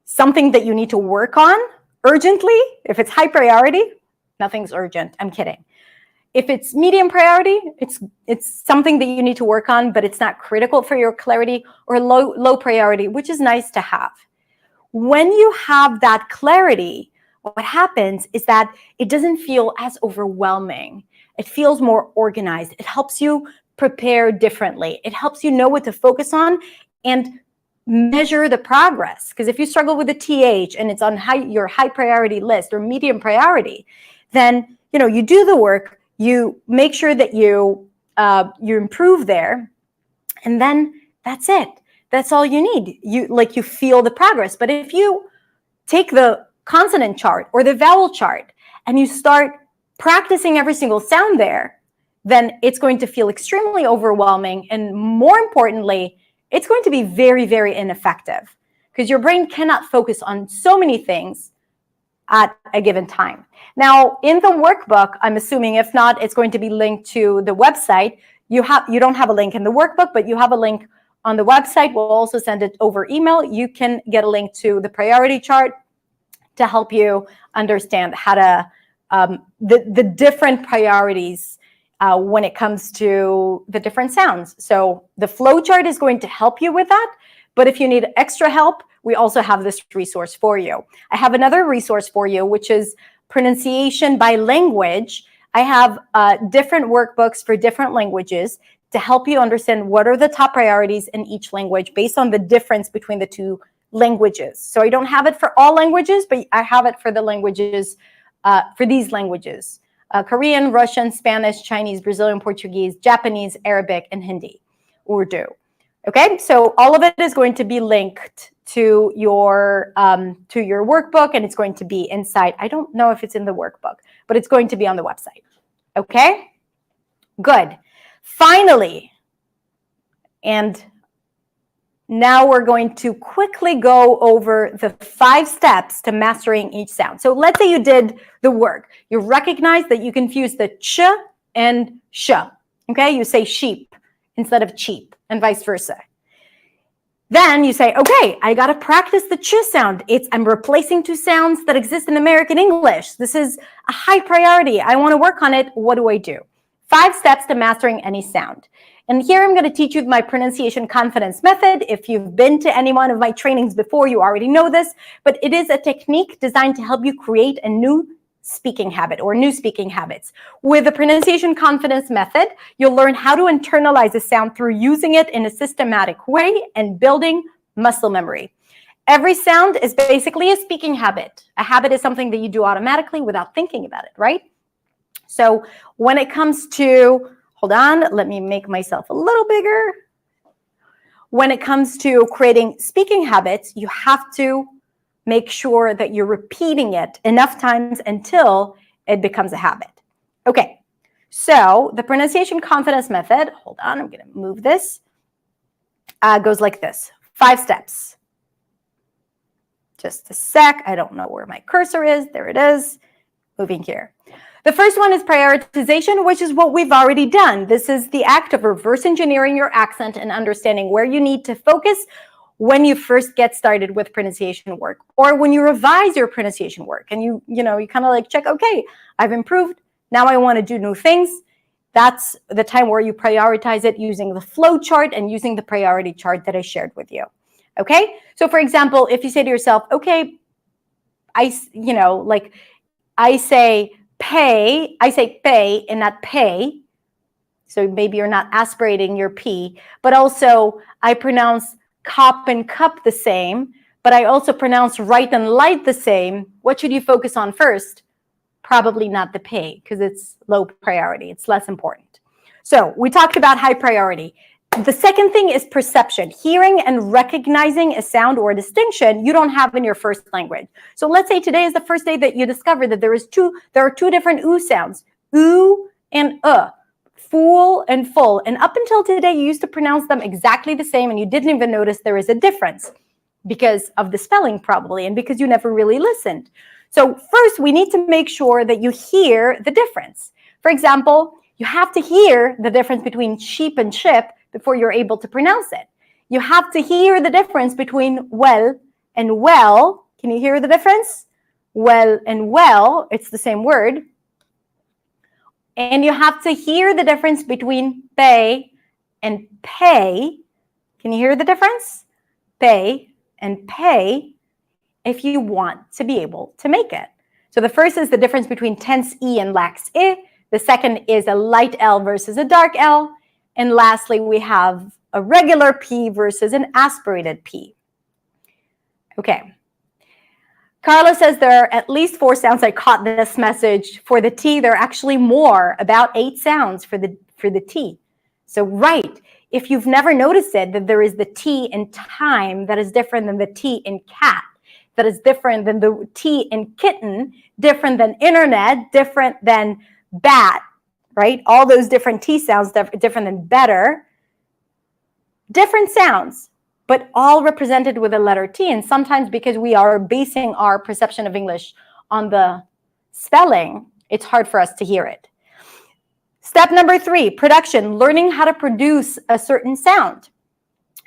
something that you need to work on urgently. If it's high priority, nothing's urgent. I'm kidding. If it's medium priority, it's something that you need to work on, but it's not critical for your clarity, or low priority, which is nice to have. When you have that clarity, what happens is that it doesn't feel as overwhelming. It feels more organized. It helps you prepare differently. It helps you know what to focus on and measure the progress. Because if you struggle with a TH and it's on your high priority list or medium priority, then you do the work, you make sure that you improve there, and then that's it. That's all you need. You feel the progress. But if you take the consonant chart or the vowel chart and you start practicing every single sound there, then it's going to feel extremely overwhelming. And more importantly, it's going to be very, very ineffective because your brain cannot focus on so many things at a given time. Now, in the workbook, I'm assuming, if not, it's going to be linked to the website. You don't have a link in the workbook, but you have a link on the website. We'll also send it over email. You can get a link to the priority chart to help you understand how to the different priorities when it comes to the different sounds. So the flow chart is going to help you with that. But if you need extra help, we also have this resource for you. I have another resource for you, which is pronunciation by language. I have different workbooks for different languages to help you understand what are the top priorities in each language based on the difference between the two languages. So I don't have it for all languages, but I have it for the languages, for these languages: Korean, Russian, Spanish, Chinese, Brazilian, Portuguese, Japanese, Arabic, and Hindi, Urdu. Okay, so all of it is going to be linked to your workbook, and it's going to be inside. I don't know if it's in the workbook, but it's going to be on the website. Okay, good. Finally, and now we're going to quickly go over the 5 steps to mastering each sound. So let's say you did the work. You recognize that you confuse the ch and sh. Okay, you say sheep instead of cheap, and vice versa. Then you say, okay, I got to practice the ch sound. I'm replacing 2 sounds that exist in American English. This is a high priority. I want to work on it. What do I do? 5 steps to mastering any sound. And here I'm going to teach you my pronunciation confidence method. If you've been to any one of my trainings before, you already know this, but it is a technique designed to help you create a new speaking habit or new speaking habits. With the pronunciation confidence method, you'll learn how to internalize a sound through using it in a systematic way and building muscle memory. Every sound is basically a speaking habit. A habit is something that you do automatically without thinking about it, right? So when it comes to, hold on, let me make myself a little bigger. When it comes to creating speaking habits, you have to make sure that you're repeating it enough times until it becomes a habit. Okay, so the pronunciation confidence method, hold on, I'm going to move this, goes like this. 5 steps. Just a sec. I don't know where my cursor is. There it is. Moving here. The first one is prioritization, which is what we've already done. This is the act of reverse engineering your accent and understanding where you need to focus when you first get started with pronunciation work, or when you revise your pronunciation work and you kind of like check, okay, I've improved. Now I want to do new things. That's the time where you prioritize it using the flow chart and using the priority chart that I shared with you. Okay. So for example, if you say to yourself, okay, I say pay and not pay, So maybe you're not aspirating your P, but also I pronounce cop and cup the same, but I also pronounce right and light the same. What should you focus on first? Probably not the P, because it's low priority. It's less important. So we talked about high priority. The second thing is perception, hearing and recognizing a sound or a distinction you don't have in your first language. So let's say today is the first day that you discover that there are two different oo sounds, oo and fool and full. And up until today, you used to pronounce them exactly the same and you didn't even notice there is a difference because of the spelling probably and because you never really listened. So first, we need to make sure that you hear the difference. For example, you have to hear the difference between sheep and ship before you're able to pronounce it. You have to hear the difference between well and well. Can you hear the difference? Well and well, it's the same word. And you have to hear the difference between pay and pay. Can you hear the difference? Pay and pay if you want to be able to make it. So the first is the difference between tense E and lax I. The second is a light L versus a dark L. And lastly, we have a regular P versus an aspirated P. Okay. Carla says there are at least 4 sounds. I caught this message. For the T, there are actually more, about 8 sounds for the T. So right, if you've never noticed it, that there is the T in time that is different than the T in cat, that is different than the T in kitten, different than internet, different than bat, right? All those different T sounds, different than better. Different sounds, but all represented with a letter T. And sometimes because we are basing our perception of English on the spelling, it's hard for us to hear it. Step number 3, production, learning how to produce a certain sound.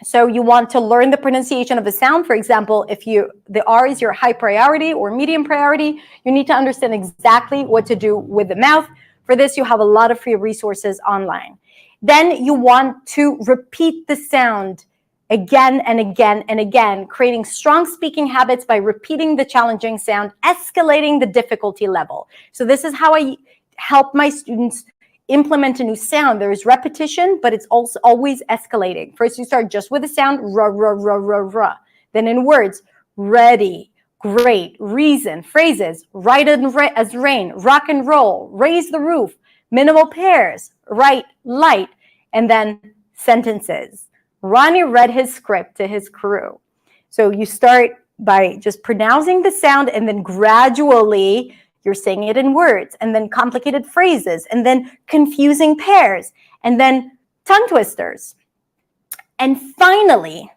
So you want to learn the pronunciation of a sound. For example, if the R is your high priority or medium priority, you need to understand exactly what to do with the mouth. For this, you have a lot of free resources online. Then you want to repeat the sound again and again and again, creating strong speaking habits by repeating the challenging sound, escalating the difficulty level. So this is how I help my students implement a new sound. There is repetition, but it's also always escalating. First, you start just with the sound, ra, ra, ra, ra, ra. Then in words, ready, great, reason, phrases, right as rain, rock and roll, raise the roof, minimal pairs, right, light, and then sentences. Ronnie read his script to his crew. So you start by just pronouncing the sound and then gradually you're saying it in words and then complicated phrases and then confusing pairs and then tongue twisters. And finally,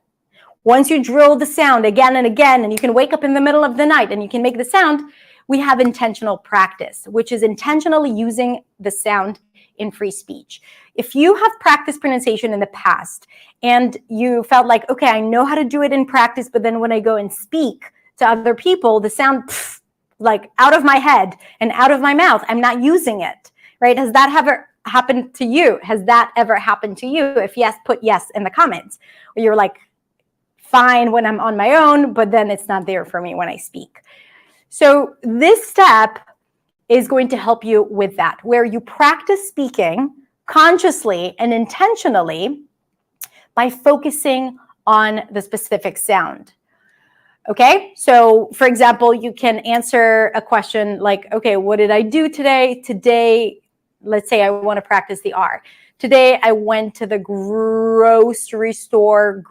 once you drill the sound again and again, and you can wake up in the middle of the night and you can make the sound, we have intentional practice, which is intentionally using the sound in free speech. If you have practiced pronunciation in the past and you felt like, okay, I know how to do it in practice, but then when I go and speak to other people, the sound like out of my head and out of my mouth, I'm not using it, right? Has that ever happened to you? Has that ever happened to you? If yes, put yes in the comments. Or you're like, fine when I'm on my own, but then it's not there for me when I speak. So this step is going to help you with that, where you practice speaking consciously and intentionally by focusing on the specific sound. Okay, so for example, you can answer a question like, okay, what did I do today? Today, let's say I want to practice the R. Today, I went to the grocery store,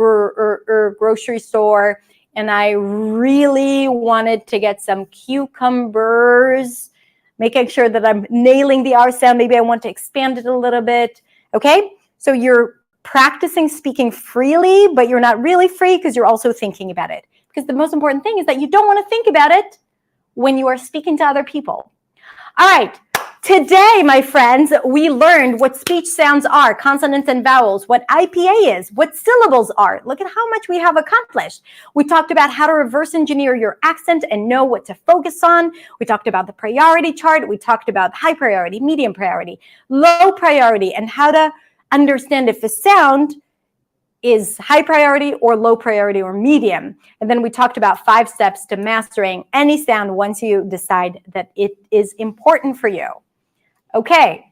and I really wanted to get some cucumbers, making sure that I'm nailing the R sound. Maybe I want to expand it a little bit. Okay, so you're practicing speaking freely, but you're not really free because you're also thinking about it. Because the most important thing is that you don't want to think about it when you are speaking to other people. All right. Today, my friends, we learned what speech sounds are, consonants and vowels, what IPA is, what syllables are. Look at how much we have accomplished. We talked about how to reverse engineer your accent and know what to focus on. We talked about the priority chart. We talked about high priority, medium priority, low priority, and how to understand if a sound is high priority or low priority or medium. And then we talked about 5 steps to mastering any sound once you decide that it is important for you. Okay,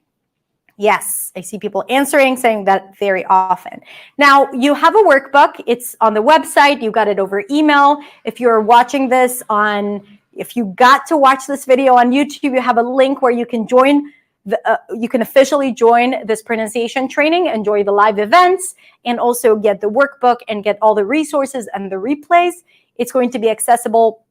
Yes, I see people answering, saying that very often. Now, you have a workbook. It's on the website. You got it over email. If you're watching this if you got to watch this video on YouTube, you have a link where you can join. You can officially join this pronunciation training, enjoy the live events, and also get the workbook and get all the resources and the replays. It's going to be accessible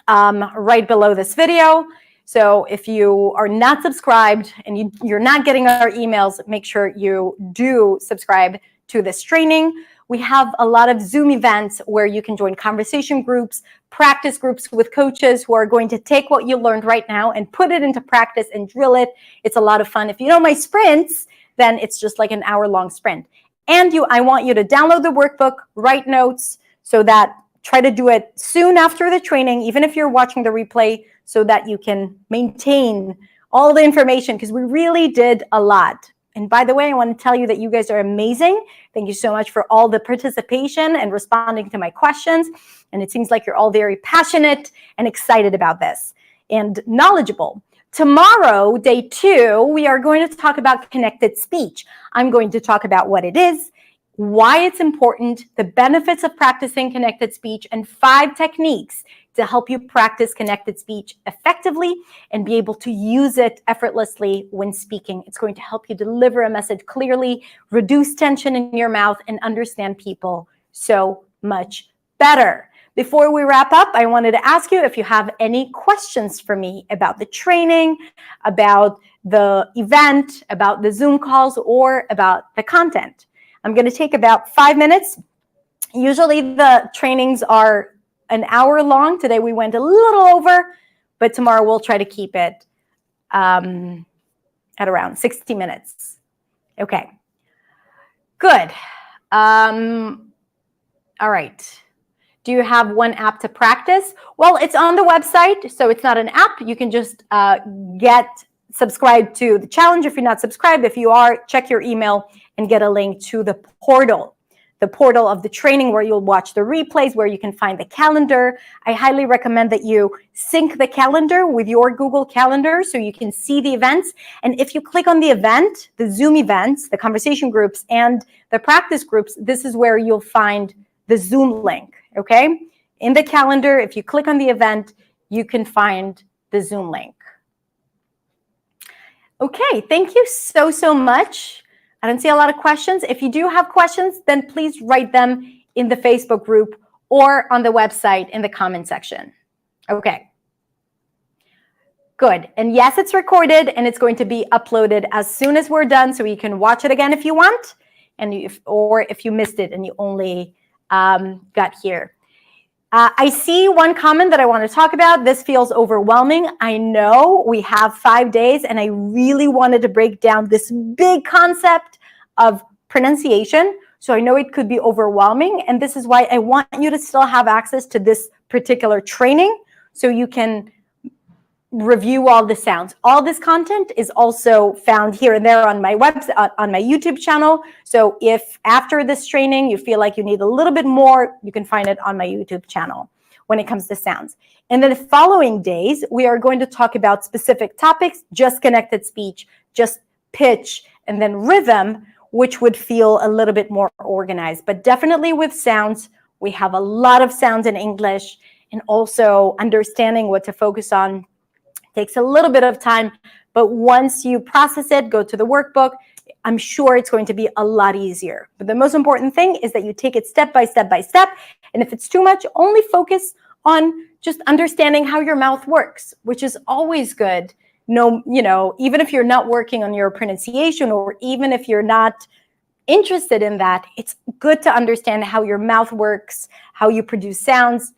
right below this video. So if you are not subscribed and you're not getting our emails, make sure you do subscribe to this training. We have a lot of Zoom events where you can join conversation groups, practice groups with coaches who are going to take what you learned right now and put it into practice and drill it. It's a lot of fun. If you know my sprints, then it's just like an hour-long sprint. And I want you to download the workbook, write notes, so that try to do it soon after the training, even if you're watching the replay, so that you can maintain all the information, because we really did a lot. And by the way, I want to tell you that you guys are amazing. Thank you so much for all the participation and responding to my questions. And it seems like you're all very passionate and excited about this and knowledgeable. Tomorrow, day 2, we are going to talk about connected speech. I'm going to talk about what it is, why it's important, the benefits of practicing connected speech, and 5 techniques to help you practice connected speech effectively and be able to use it effortlessly when speaking. It's going to help you deliver a message clearly, reduce tension in your mouth, and understand people so much better. Before we wrap up, I wanted to ask you if you have any questions for me about the training, about the event, about the Zoom calls, or about the content. I'm going to take about 5 minutes. Usually the trainings are an hour long. Today we went a little over, but tomorrow we'll try to keep it at around 60 minutes. Okay, good. All right. Do you have one app to practice? Well, it's on the website, so it's not an app. You can just get subscribed to the challenge if you're not subscribed. If you are, check your email and get a link to the portal of the training, where you'll watch the replays, where you can find the calendar. I highly recommend that you sync the calendar with your Google Calendar so you can see the events. And if you click on the event, the Zoom events, the conversation groups, and the practice groups, this is where you'll find the Zoom link, okay? In the calendar, if you click on the event, you can find the Zoom link. Okay, thank you so, so much. I don't see a lot of questions. If you do have questions, then please write them in the Facebook group or on the website in the comment section. Okay. Good. And yes, it's recorded and it's going to be uploaded as soon as we're done, so you can watch it again if you want, and if you missed it and you only got here. I see one comment that I want to talk about. This feels overwhelming. I know we have 5 days, and I really wanted to break down this big concept of pronunciation. So I know it could be overwhelming, and this is why I want you to still have access to this particular training so you can review all the sounds. All this content is also found here and there on my website, on my YouTube channel. So if after this training you feel like you need a little bit more, you can find it on my YouTube channel when it comes to sounds. And then the following days, we are going to talk about specific topics, just connected speech, just pitch, and then rhythm, which would feel a little bit more organized. But definitely with sounds, we have a lot of sounds in English, and also understanding what to focus on takes a little bit of time, but once you process it, go to the workbook, I'm sure it's going to be a lot easier. But the most important thing is that you take it step by step by step. And if it's too much, only focus on just understanding how your mouth works, which is always good. No, even if you're not working on your pronunciation, or even if you're not interested in that, it's good to understand how your mouth works, how you produce sounds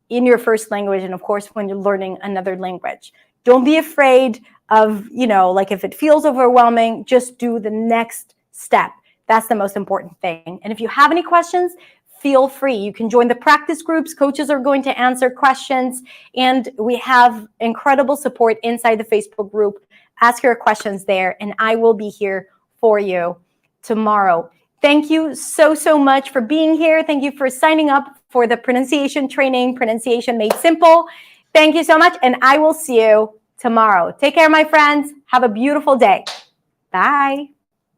in your first language, and of course, when you're learning another language. Don't be afraid of, like if it feels overwhelming, just do the next step. That's the most important thing. And if you have any questions, feel free. You can join the practice groups. Coaches are going to answer questions. And we have incredible support inside the Facebook group. Ask your questions there, and I will be here for you tomorrow. Thank you so, so much for being here. Thank you for signing up for the pronunciation training, Pronunciation Made Simple. Thank you so much, and I will see you tomorrow. Take care, my friends. Have a beautiful day. Bye.